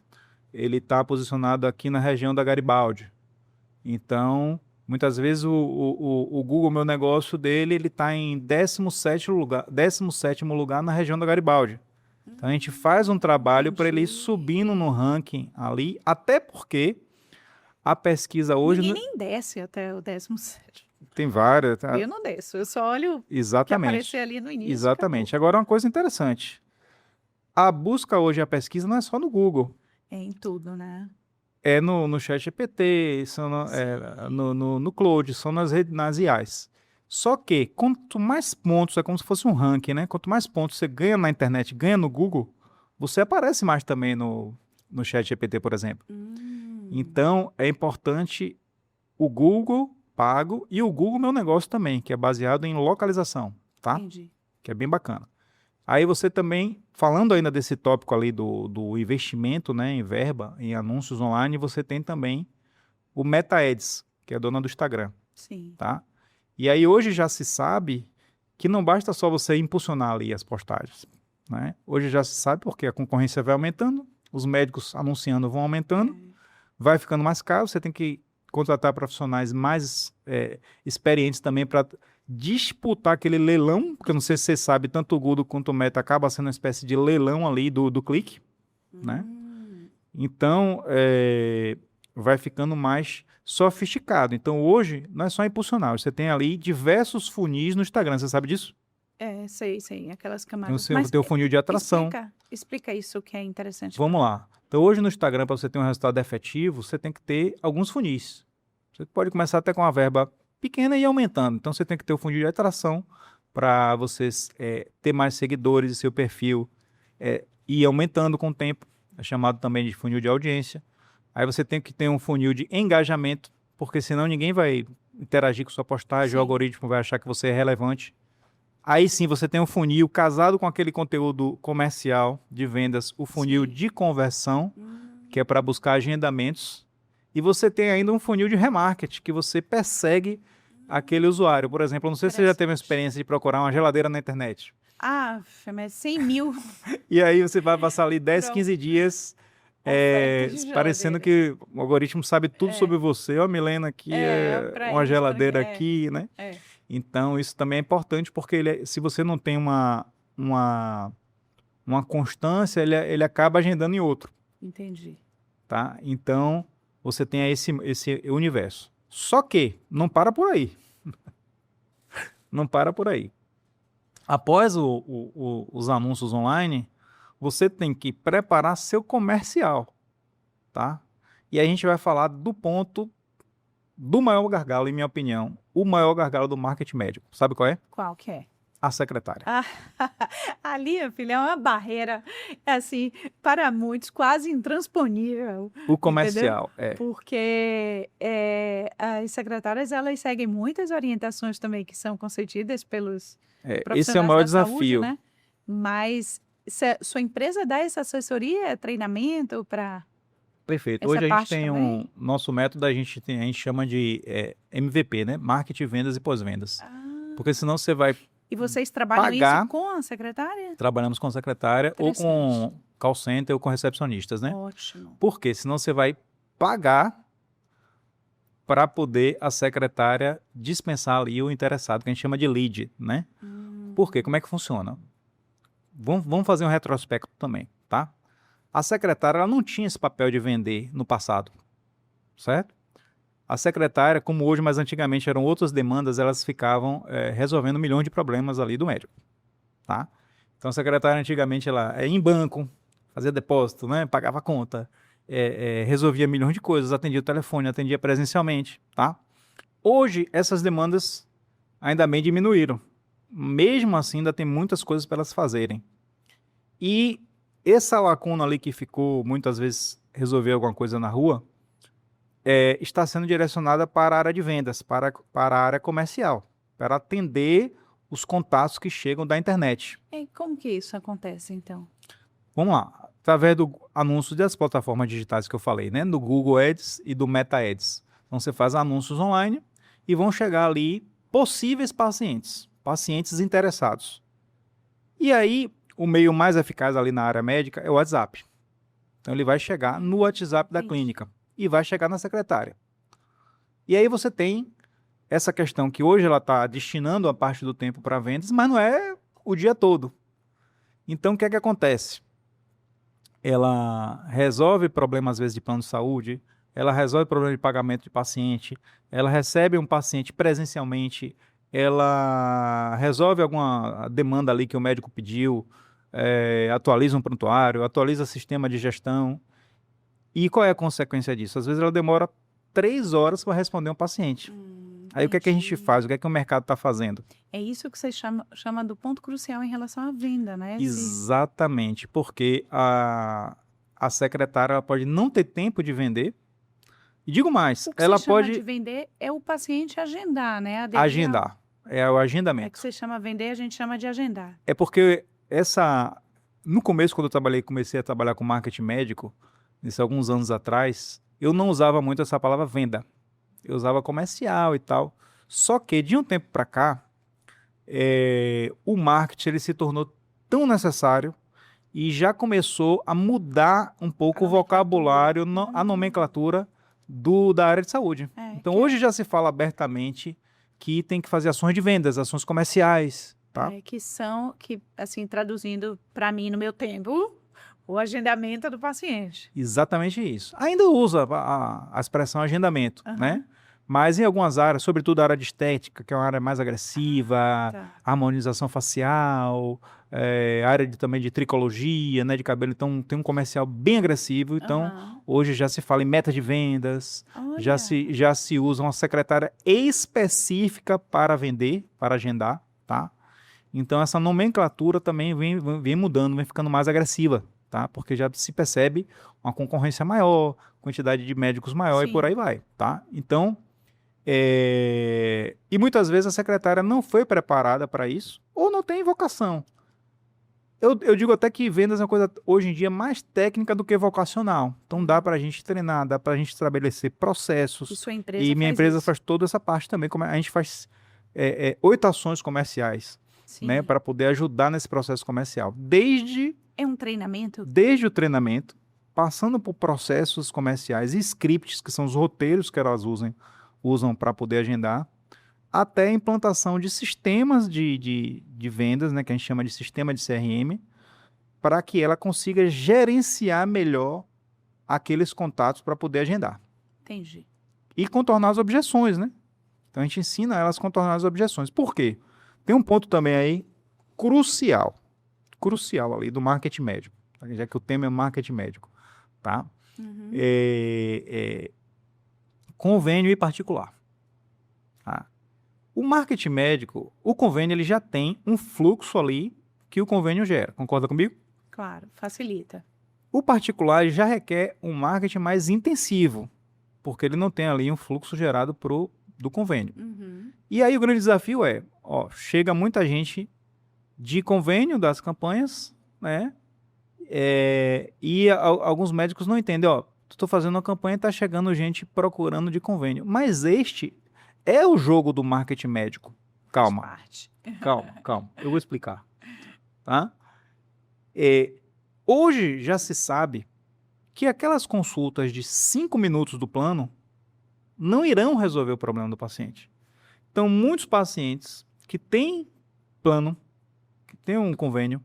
Ele está posicionado aqui na região da Garibaldi. Então, muitas vezes o Google Meu Negócio dele, ele está em 17º lugar na região da Garibaldi. Então a gente faz um trabalho para ele ir subindo no ranking ali, até porque a pesquisa hoje... Ninguém nem desce até o 17º. Tem várias. Eu não desço, eu só olho Exatamente. que aparecer ali no início. Exatamente. Agora uma coisa interessante. A busca hoje, a pesquisa não é só no Google. É em tudo, né? É no ChatGPT, no Claude, são nas IAs. Só que, quanto mais pontos, é como se fosse um ranking, né? Quanto mais pontos você ganha na internet, ganha no Google, você aparece mais também no ChatGPT, por exemplo. Então, é importante o Google pago e o Google Meu Negócio também, que é baseado em localização, tá? Entendi. Que é bem bacana. Aí você também, falando ainda desse tópico ali do investimento, né, em verba, em anúncios online, você tem também o Meta Ads, que é a dona do Instagram, Sim. tá? E aí hoje já se sabe que não basta só você impulsionar ali as postagens, né? Hoje já se sabe porque a concorrência vai aumentando, os médicos anunciando vão aumentando, vai ficando mais caro, você tem que contratar profissionais mais experientes também para disputar aquele leilão, porque eu não sei se você sabe, tanto o Google quanto o Meta acaba sendo uma espécie de leilão ali do clique, né? Então, vai ficando mais sofisticado. Então, hoje, não é só impulsionar, você tem ali diversos funis no Instagram, você sabe disso? Sei, aquelas Tem camadas. o teu funil de atração. Explica isso que é interessante. Vamos lá. Então, hoje no Instagram, para você ter um resultado efetivo, você tem que ter alguns funis. Você pode começar até com uma verba pequena e ir aumentando. Então, você tem que ter o funil de atração para você ter mais seguidores e seu perfil ir aumentando com o tempo. É chamado também de funil de audiência. Aí você tem que ter um funil de engajamento, porque senão ninguém vai interagir com sua postagem, Sim. o algoritmo vai achar que você é relevante. Aí sim você tem um funil casado com aquele conteúdo comercial de vendas, o funil de conversão, que é para buscar agendamentos. E você tem ainda um funil de remarketing, que você persegue aquele usuário. Por exemplo, eu não sei se você já teve uma experiência de procurar uma geladeira na internet. Mas 100 mil. E aí você vai passar ali 10, Pronto. 15 dias Oferta de parecendo geladeira. que o algoritmo sabe tudo sobre você. Ó, Milena aqui pra uma isso, geladeira pra- aqui, né? É. Então, isso também é importante porque se você não tem uma constância, ele acaba agendando em outro, Entendi. tá? Então, você tem aí esse universo. Só que não para por aí. Não para por aí. Após os anúncios online, você tem que preparar seu comercial, tá? E aí a gente vai falar do ponto do maior gargalo, em minha opinião, o maior gargalo do marketing médico. Sabe qual é? Qual que é? A secretária. Ali, meu filho, é uma barreira, assim, para muitos, quase intransponível. O comercial, Porque as secretárias, elas seguem muitas orientações também que são concedidas pelos esse é o profissionais maior da saúde, desafio. né? Mas sua empresa dá essa assessoria, treinamento para Perfeito. essa Hoje a gente parte tem também? nosso método, a gente chama de MVP, né? Marketing, vendas e pós-vendas. Porque senão você vai E vocês trabalham pagar. isso com a secretária? Trabalhamos com secretária ou com call center ou com recepcionistas, né? Ótimo. Por quê? Senão você vai pagar para poder a secretária dispensar ali o interessado, que a gente chama de lead, né? Por quê? Como é que funciona? Vamos fazer um retrospecto também, tá? A secretária ela não tinha esse papel de vender no passado, certo? A secretária, como hoje, mas antigamente eram outras demandas, elas ficavam resolvendo milhões de problemas ali do médico, tá? Então a secretária antigamente ela ia em banco, fazia depósito, né? Pagava conta, resolvia milhões de coisas, atendia o telefone, atendia presencialmente, tá? Hoje essas demandas ainda bem diminuíram. Mesmo assim ainda tem muitas coisas para elas fazerem. E essa lacuna ali que ficou muitas vezes resolver alguma coisa na rua está sendo direcionada para a área de vendas, para a área comercial, para atender os contatos que chegam da internet. E como que isso acontece, então? Vamos lá, através do anúncio das plataformas digitais que eu falei, né? Do Google Ads e do Meta Ads. Então você faz anúncios online e vão chegar ali possíveis pacientes interessados. E aí, o meio mais eficaz ali na área médica é o WhatsApp. Então ele vai chegar no WhatsApp da clínica e vai chegar na secretária. E aí você tem essa questão que hoje ela está destinando a parte do tempo para vendas, mas não é o dia todo. Então o que é que acontece? Ela resolve problemas às vezes de plano de saúde, ela resolve problema de pagamento de paciente, ela recebe um paciente presencialmente, ela resolve alguma demanda ali que o médico pediu, atualiza um prontuário, atualiza sistema de gestão. E qual é a consequência disso? Às vezes ela demora 3 horas para responder um paciente. Aí o que é que a gente Entendi. faz? O que é que o mercado está fazendo? É isso que você chama do ponto crucial em relação à venda, né? Exatamente, porque a secretária ela pode não ter tempo de vender. E digo mais, O que ela você chama de pode vender é o paciente agendar, né? agendar. É o É agendamento. que você chama vender, a gente chama de agendar. É porque no começo, quando eu comecei a trabalhar com marketing médico, isso alguns anos atrás, eu não usava muito essa palavra venda. Eu usava comercial e tal. Só que de um tempo para cá, o marketing ele se tornou tão necessário e já começou a mudar um pouco o vocabulário, a nomenclatura da área de saúde. Então hoje já se fala abertamente que tem que fazer ações de vendas, ações comerciais, tá? Que assim, traduzindo para mim no meu tempo, o agendamento do paciente. Exatamente isso. Ainda usa a expressão agendamento, né? Mas em algumas áreas, sobretudo a área de estética, que é uma área mais agressiva, harmonização facial, área também de tricologia, né, de cabelo, então tem um comercial bem agressivo. Então, hoje já se fala em meta de vendas, já se usa uma secretária específica para vender, para agendar, tá? Então, essa nomenclatura também vem mudando, vem ficando mais agressiva, tá? Porque já se percebe uma concorrência maior, quantidade de médicos maior e por aí vai, tá? Então, e muitas vezes a secretária não foi preparada para isso ou não tem vocação. Eu digo até que vendas é uma coisa, hoje em dia, mais técnica do que vocacional. Então, dá para a gente treinar, dá para a gente estabelecer processos. E sua empresa e minha faz empresa isso. faz toda essa parte também. A gente faz 8 ações comerciais, né, para poder ajudar nesse processo comercial. É um treinamento? Desde o treinamento, passando por processos comerciais e scripts, que são os roteiros que elas usam para poder agendar, até a implantação de sistemas de vendas, né, que a gente chama de sistema de CRM, para que ela consiga gerenciar melhor aqueles contatos para poder agendar. Entendi. E contornar as objeções, né? Então a gente ensina elas a contornar as objeções. Por quê? Tem um ponto também aí crucial ali do marketing médico, já que o tema é marketing médico, tá? Convênio e particular. Tá? O marketing médico, o convênio, ele já tem um fluxo ali que o convênio gera. Concorda comigo? Claro, facilita. O particular já requer um marketing mais intensivo, porque ele não tem ali um fluxo gerado do convênio. E aí o grande desafio chega muita gente de convênio das campanhas, né? E alguns médicos não entendem, estou fazendo uma campanha e está chegando gente procurando de convênio. Mas este é o jogo do marketing médico. Calma. Eu vou explicar. Tá? Hoje já se sabe que aquelas consultas de 5 minutos do plano não irão resolver o problema do paciente. Então, muitos pacientes que têm plano, que têm um convênio,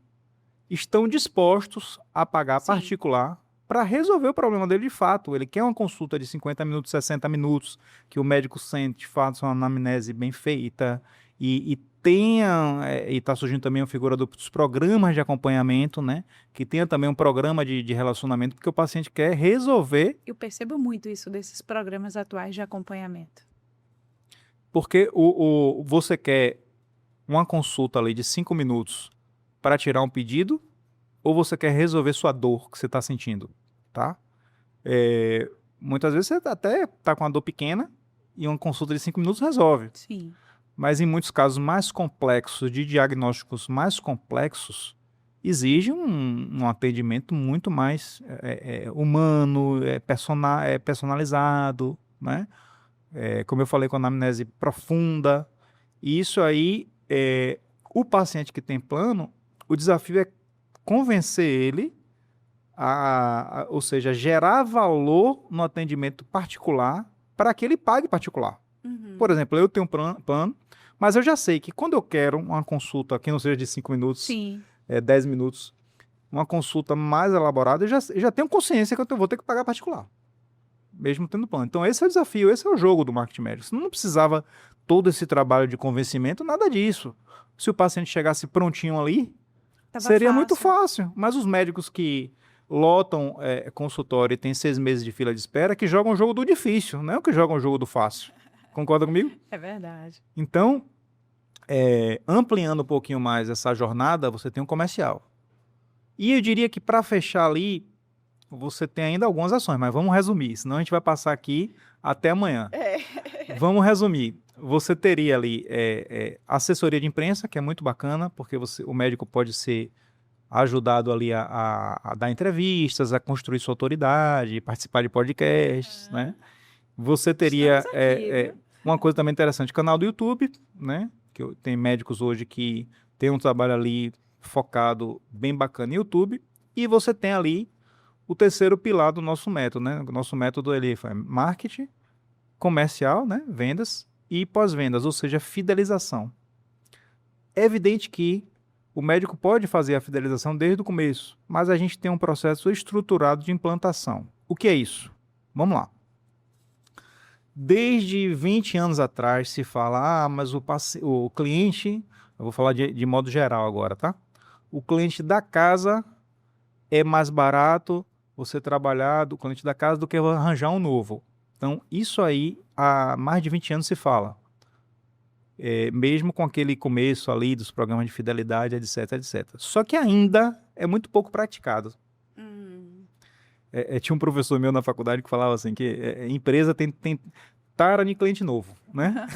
estão dispostos a pagar particular para resolver o problema dele de fato. Ele quer uma consulta de 50 minutos, 60 minutos, que o médico sente, faça uma anamnese bem feita e está surgindo também a figura dos programas de acompanhamento, né? Que tenha também um programa de relacionamento, porque o paciente quer resolver. Eu percebo muito isso desses programas atuais de acompanhamento. Porque você quer uma consulta ali de 5 minutos para tirar um pedido, ou você quer resolver sua dor que você está sentindo, tá? Muitas vezes você até está com uma dor pequena e uma consulta de 5 minutos resolve. Sim. Mas em muitos casos mais complexos, de diagnósticos mais complexos, exige um atendimento muito mais humano, personalizado, né? Como eu falei, com anamnese profunda. E isso aí, o paciente que tem plano, o desafio é convencer ele, ou seja, gerar valor no atendimento particular para que ele pague particular. Por exemplo, eu tenho um plano, mas eu já sei que quando eu quero uma consulta que não seja de 5 minutos, 10 minutos, uma consulta mais elaborada, eu já tenho consciência que eu vou ter que pagar particular, mesmo tendo plano. Então esse é o desafio, esse é o jogo do marketing médico. Você não precisava todo esse trabalho de convencimento, nada disso. Se o paciente chegasse prontinho ali, Seria muito fácil. fácil. Mas os médicos que lotam consultório e tem 6 meses de fila de espera, que jogam o jogo do difícil, não é o que jogam o jogo do fácil. Concorda comigo? É verdade. Então, ampliando um pouquinho mais essa jornada, você tem um comercial. E eu diria que para fechar ali, você tem ainda algumas ações, mas vamos resumir, senão a gente vai passar aqui até amanhã. Vamos resumir. Você teria ali assessoria de imprensa, que é muito bacana, porque o médico pode ser ajudado ali a dar entrevistas, a construir sua autoridade, participar de podcasts, né? Você teria Estamos aqui, viu? uma coisa também interessante, canal do YouTube, né? Tem médicos hoje que tem um trabalho ali focado bem bacana no YouTube, e você tem ali o terceiro pilar do nosso método, né? O nosso método ele é marketing, comercial, né? Vendas e pós-vendas, ou seja, fidelização. É evidente que o médico pode fazer a fidelização desde o começo, mas a gente tem um processo estruturado de implantação. O que é isso? Vamos lá. Desde 20 anos atrás se fala, mas o cliente, eu vou falar de modo geral agora, tá? O cliente da casa é mais barato você trabalhar do cliente da casa do que arranjar um novo. Então, isso aí há mais de 20 anos se fala. Mesmo com aquele começo ali dos programas de fidelidade, etc, etc. Só que ainda é muito pouco praticado. Tinha um professor meu na faculdade que falava assim, que empresa tem tara de cliente novo, né?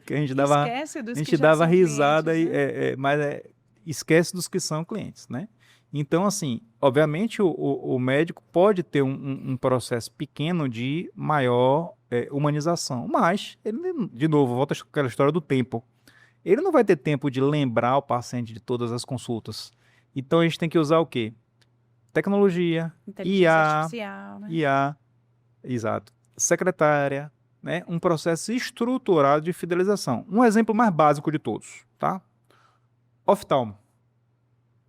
Que a gente dava, Esquece dos a que gente já dava são risada, clientes, né? mas esquece dos que são clientes, né? Então, assim, obviamente o médico pode ter um processo pequeno de maior humanização, mas, ele, de novo, volta àquela história do tempo. Ele não vai ter tempo de lembrar o paciente de todas as consultas. Então, a gente tem que usar o quê? Tecnologia, Inteligência artificial, né? IA, exato, secretária, né? Um processo estruturado de fidelização. Um exemplo mais básico de todos, tá? Oftalmo.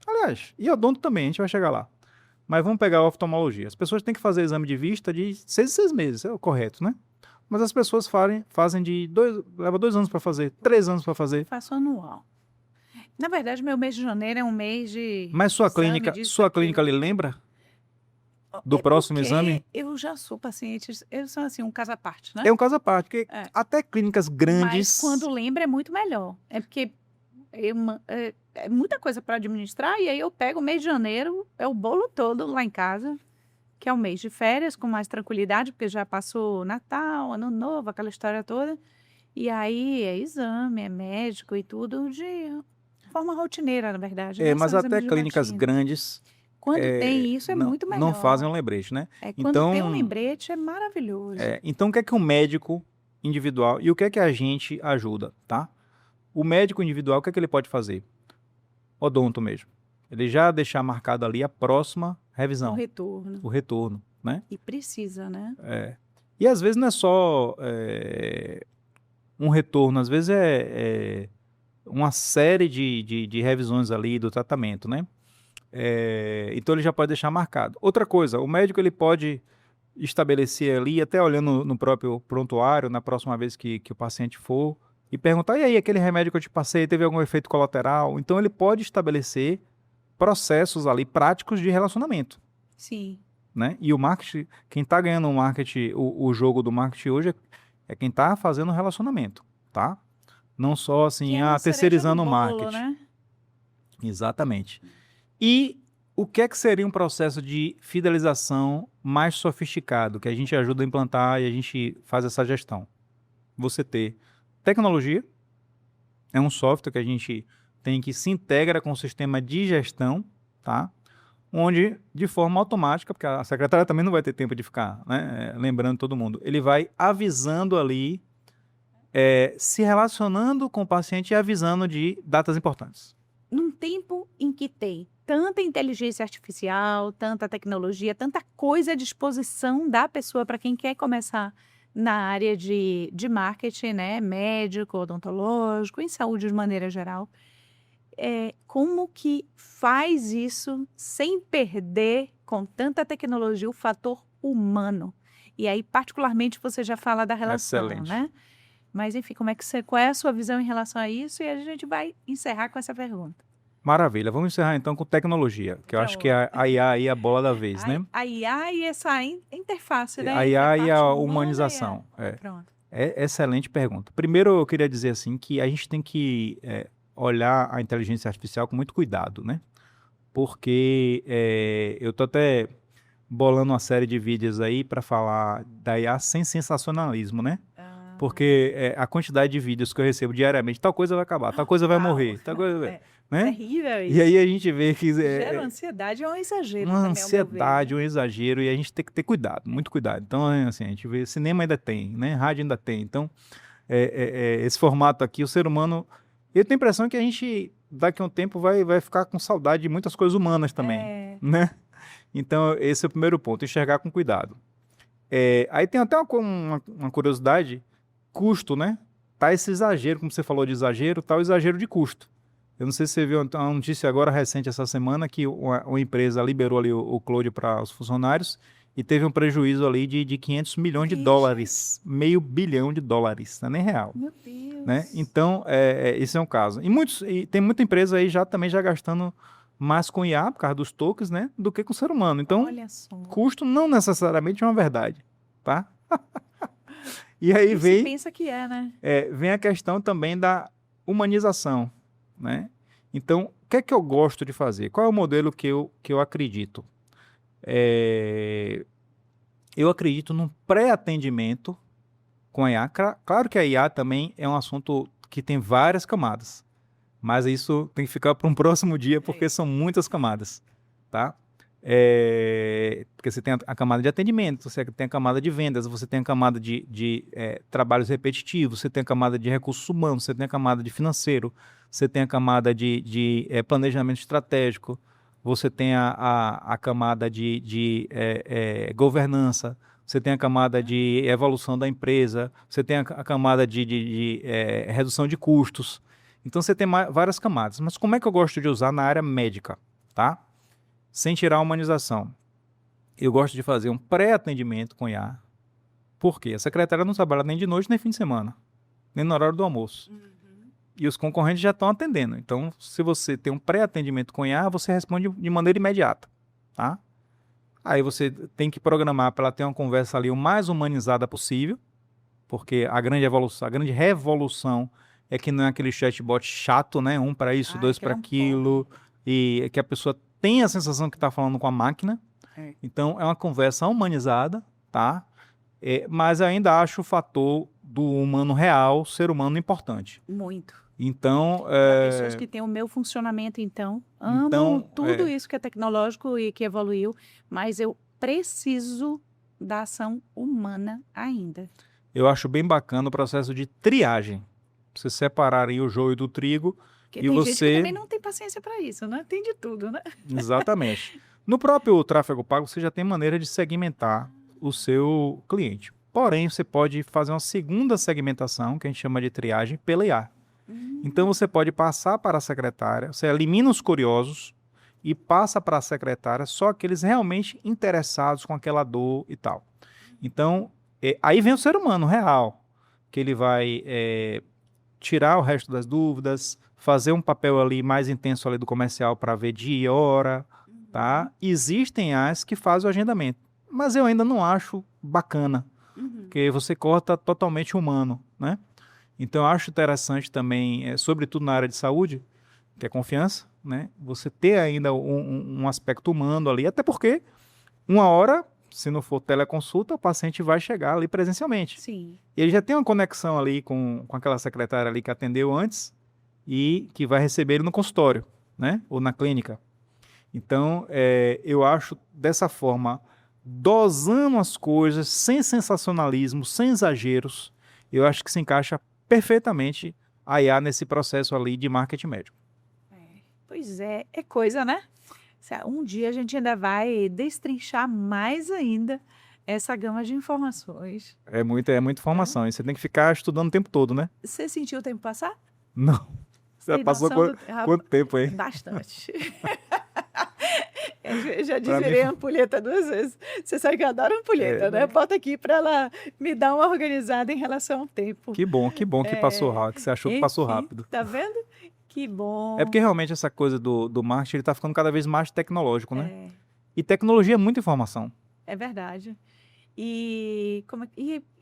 Aliás, e odonto também, a gente vai chegar lá. Mas vamos pegar a oftalmologia. As pessoas têm que fazer exame de vista de 6 em 6 meses, é o correto, né? Mas as pessoas fazem leva 2 anos para fazer, 3 anos para fazer. Faço anual. Na verdade, meu mês de janeiro é um mês de Mas sua exame clínica disso, daquilo. lhe lembra do É próximo porque exame? eu já sou paciente, eu sou assim, um caso à parte, né? É um caso à parte, porque É. até clínicas grandes... Mas quando lembra é muito melhor. É porque é muita coisa para administrar, e aí eu pego o mês de janeiro, é o bolo todo lá em casa, que é o mês de férias, com mais tranquilidade, porque já passou Natal, Ano Novo, aquela história toda. E aí é exame, é médico e tudo de forma rotineira, na verdade, né? mas São até exames de clínicas rotina. grandes Quando tem isso, é muito não fazem melhor. um lembrete, né? Quando tem um Então, lembrete, é maravilhoso. então o que é que um médico individual e o que é que a gente ajuda, tá? O médico individual, o que é que ele pode fazer? Odonto mesmo. Ele já deixar marcado ali a próxima revisão, o retorno, né? E precisa, né? E às vezes não é só um retorno, às vezes uma série de revisões ali do tratamento, né? Então ele já pode deixar marcado. Outra coisa, o médico ele pode estabelecer ali, até olhando no próprio prontuário, na próxima vez que o paciente for, e perguntar, e aí, aquele remédio que eu te passei, teve algum efeito colateral? Então ele pode estabelecer processos ali práticos de relacionamento. Sim. Né? E o marketing, quem está ganhando o marketing, o jogo do marketing hoje é quem está fazendo o relacionamento, tá? Não só assim, Que é uma terceirizando o cereja do bolo, marketing. né? Exatamente. E o que é que seria um processo de fidelização mais sofisticado, que a gente ajuda a implantar e a gente faz essa gestão? Você ter tecnologia, é um software que a gente tem que se integra com o sistema de gestão, tá? Onde, de forma automática, porque a secretária também não vai ter tempo de ficar, né, lembrando todo mundo, ele vai avisando ali, se relacionando com o paciente e avisando de datas importantes. Num tempo em que tem tanta inteligência artificial, tanta tecnologia, tanta coisa à disposição da pessoa para quem quer começar na área de marketing, né? Médico, odontológico, em saúde de maneira geral. Como que faz isso sem perder, com tanta tecnologia, o fator humano? E aí, particularmente, você já fala da relação, Excelente. né? Mas, enfim, qual é a sua visão em relação a isso? E a gente vai encerrar com essa pergunta. Maravilha. Vamos encerrar então com tecnologia, que eu acho que a IA aí é a bola da vez, né? A IA e essa interface, né? A IA e a parte humana humanização. Pronto. Excelente pergunta. Primeiro, eu queria dizer assim que a gente tem que olhar a inteligência artificial com muito cuidado, né? Porque eu tô até bolando uma série de vídeos aí para falar da IA sem sensacionalismo, né? Porque a quantidade de vídeos que eu recebo diariamente, tal coisa vai acabar, tal coisa vai morrer, tal coisa vai... Né? Terrível isso. E aí a gente vê que... Gera ansiedade, é um exagero uma também, ansiedade, um exagero, e a gente tem que ter cuidado, muito cuidado. Então, assim, a gente vê, cinema ainda tem, né? Rádio ainda tem. Então, esse formato aqui, o ser humano... Eu tenho a impressão que a gente, daqui a um tempo, vai ficar com saudade de muitas coisas humanas também, né? Então, esse é o primeiro ponto, enxergar com cuidado. Aí tem até uma curiosidade, custo, né? Tá esse exagero, como você falou de exagero, tá o exagero de custo. Eu não sei se você viu uma notícia agora recente essa semana que uma empresa liberou ali o Claude para os funcionários e teve um prejuízo ali de 500 milhões de dólares, $500 milhão, não é nem real. Meu Deus. Né? Então, esse é um caso. E tem muita empresa aí também já gastando mais com IA, por causa dos tokens, né, do que com o ser humano. Então, olha só, custo não necessariamente é uma verdade, tá? E aí você pensa que né? Vem a questão também da humanização, né? Então, o que é que eu gosto de fazer? Qual é o modelo que eu acredito? Eu acredito num pré-atendimento com a IA. Claro que a IA também é um assunto que tem várias camadas, mas isso tem que ficar para um próximo dia, porque são muitas camadas, tá? Porque você tem a camada de atendimento, você tem a camada de vendas, você tem a camada de trabalhos repetitivos, você tem a camada de recursos humanos, você tem a camada de financeiro, você tem a camada de planejamento estratégico, você tem a camada de governança, você tem a camada de evolução da empresa, você tem a camada de redução de custos. Então você tem várias camadas. Mas como é que eu gosto de usar na área médica, tá? Sem tirar a humanização. Eu gosto de fazer um pré-atendimento com IA. Por quê? A secretária não trabalha nem de noite nem fim de semana, nem no horário do almoço. E os concorrentes já estão atendendo. Então, se você tem um pré-atendimento com IA, você responde de maneira imediata, tá? Aí você tem que programar para ela ter uma conversa ali o mais humanizada possível, porque a grande revolução é que não é aquele chatbot chato, né? Um para isso, dois para aquilo, e que a pessoa tem a sensação que está falando com a máquina. Então, é uma conversa humanizada, tá? Mas eu ainda acho o fator do humano real, ser humano, importante. Muito. Então, pessoas que têm o meu funcionamento, amam tudo isso que é tecnológico e que evoluiu, mas eu preciso da ação humana ainda. Eu acho bem bacana o processo de triagem. Você separar aí o joio do trigo. Porque tem gente que também não tem paciência para isso, né? Tem de tudo, né? Exatamente. No próprio tráfego pago, você já tem maneira de segmentar o seu cliente. Porém, você pode fazer uma segunda segmentação, que a gente chama de triagem, pela IA. Então, você pode passar para a secretária, você elimina os curiosos e passa para a secretária só aqueles realmente interessados com aquela dor e tal. Então, aí vem o ser humano real, que ele vai tirar o resto das dúvidas, fazer um papel ali mais intenso ali do comercial para ver dia e hora, tá? Existem as que fazem o agendamento, mas eu ainda não acho bacana, porque você corta totalmente o humano, né? Então, eu acho interessante também, sobretudo na área de saúde, que é confiança, né? Você ter ainda um aspecto humano ali, até porque uma hora, se não for teleconsulta, o paciente vai chegar ali presencialmente. Sim. E ele já tem uma conexão ali com aquela secretária ali que atendeu antes e que vai receber ele no consultório, né? Ou na clínica. Então, eu acho dessa forma, dosando as coisas, sem sensacionalismo, sem exageros, eu acho que se encaixa perfeitamente a IA nesse processo ali de marketing médico. Pois é coisa, né? Um dia a gente ainda vai destrinchar mais ainda essa gama de informações. É muita informação, e você tem que ficar estudando o tempo todo, né? Você sentiu o tempo passar? Não. Você passou quanto tempo aí? Bastante. Eu já desvirei a ampulheta 2 vezes. Você sabe que eu adoro ampulheta, né? Bota aqui para ela me dar uma organizada em relação ao tempo. Que bom que passou rápido, que você achou que passou rápido. Tá vendo? Que bom. É porque realmente essa coisa do marketing, ele tá ficando cada vez mais tecnológico, né? É, E tecnologia é muita informação. é verdade. E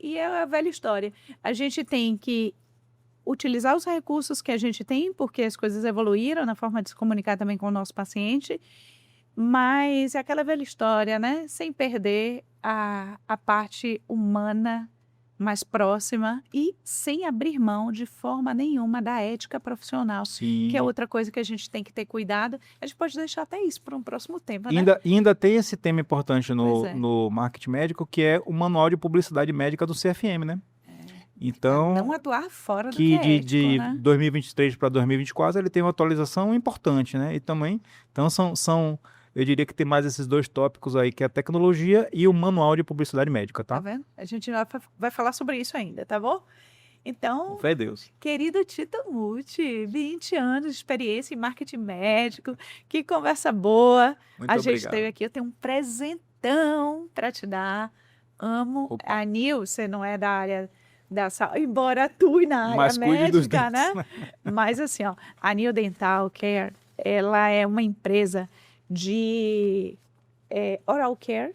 é a velha história. A gente tem que utilizar os recursos que a gente tem, porque as coisas evoluíram na forma de se comunicar também com o nosso paciente, mas é aquela velha história, né? Sem perder a parte humana mais próxima e sem abrir mão de forma nenhuma da ética profissional, que é Sim. outra coisa que a gente tem que ter cuidado. A gente pode deixar até isso para um próximo tempo, E né? ainda tem esse tema importante Pois é. no marketing médico, que é o Manual de Publicidade Médica do CFM, né? Então, Não atuar fora do que que é ético, de né? 2023 para 2024 ele tem uma atualização importante, né? E também, então eu diria que tem mais esses dois tópicos aí, que é a tecnologia e o Manual de Publicidade Médica, Tá tá? vendo? A gente vai falar sobre isso ainda, tá bom? Com Então, fé em Deus. querido Tito Muti, 20 anos de experiência em marketing médico, que conversa boa. Muito A gente obrigado. teve aqui, eu tenho um presentão para te dar. Amo. Opa. A Nil, você não é da área da saúde, embora atue na área Mas cuide dos médica, dentes, né? Mas assim, ó, a Nil Dental Care, ela é uma empresa de oral care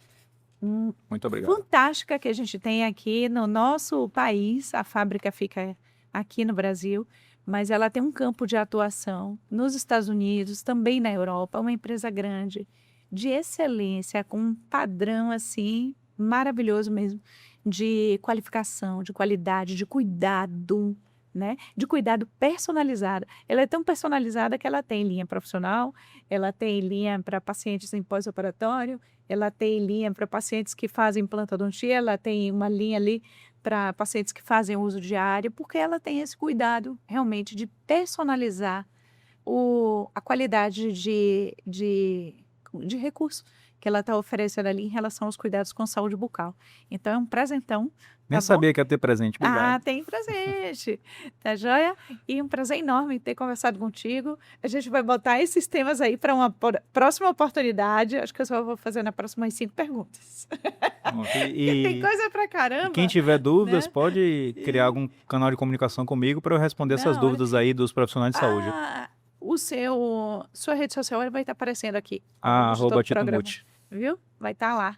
Muito obrigado. fantástica que a gente tem aqui no nosso país. A fábrica fica aqui no Brasil, mas ela tem um campo de atuação nos Estados Unidos, também na Europa. Uma empresa grande, de excelência, com um padrão assim maravilhoso mesmo, de qualificação, de qualidade, de cuidado, né? De cuidado personalizado. Ela é tão personalizada que ela tem linha profissional, ela tem linha para pacientes em pós-operatório, ela tem linha para pacientes que fazem implantodontia, ela tem uma linha ali para pacientes que fazem uso diário, porque ela tem esse cuidado realmente de personalizar a qualidade de recurso que ela está oferecendo ali em relação aos cuidados com saúde bucal. Então, é um presentão. Nem Tá bom? sabia que ia ter presente. Obrigado. Tem presente, tá joia? E um prazer enorme ter conversado contigo. A gente vai botar esses temas aí para uma próxima oportunidade. Acho que eu só vou fazer nas próximas 5 perguntas. Pronto, Porque tem coisa pra caramba. quem tiver dúvidas, né? pode criar algum canal de comunicação comigo para eu responder essas Não, olha- dúvidas aí dos profissionais de saúde. Sua rede social vai estar aparecendo aqui. @Tito Muti. Viu? Vai estar lá.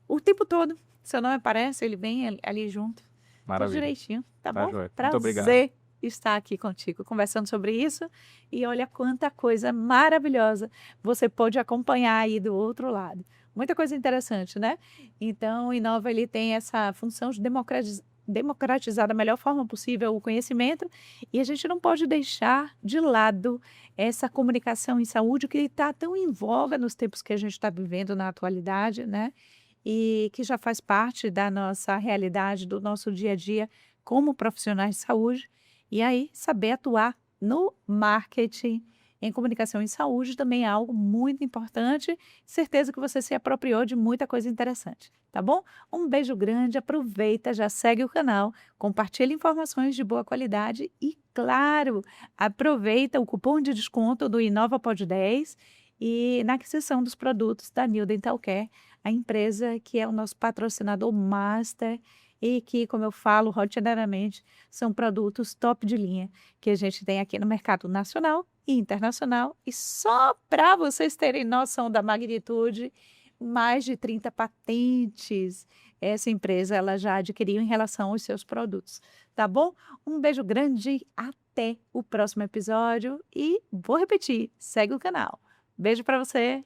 O tempo todo. Seu nome aparece, ele vem ali junto. Tudo Maravilha. direitinho, tá Tá bom? joia. Muito obrigado. Prazer estar aqui contigo, conversando sobre isso. E olha quanta coisa maravilhosa você pode acompanhar aí do outro lado. Muita coisa interessante, né? Então, o Inova, ele tem essa função de democratizar da melhor forma possível o conhecimento, e a gente não pode deixar de lado essa comunicação em saúde que está tão em voga nos tempos que a gente está vivendo na atualidade, né? E que já faz parte da nossa realidade, do nosso dia a dia como profissionais de saúde. E aí, saber atuar no marketing em comunicação em saúde também é algo muito importante. Certeza que você se apropriou de muita coisa interessante, tá bom? Um beijo grande, aproveita, já segue o canal, compartilha informações de boa qualidade e, claro, aproveita o cupom de desconto do InovaPod10 e na aquisição dos produtos da New Dental Care, a empresa que é o nosso patrocinador master e que, como eu falo rotineiramente, são produtos top de linha que a gente tem aqui no mercado nacional e internacional. E só para vocês terem noção da magnitude, mais de 30 patentes essa empresa ela já adquiriu em relação aos seus produtos, tá bom? Um beijo grande, até o próximo episódio e vou repetir, segue o canal. Beijo para você!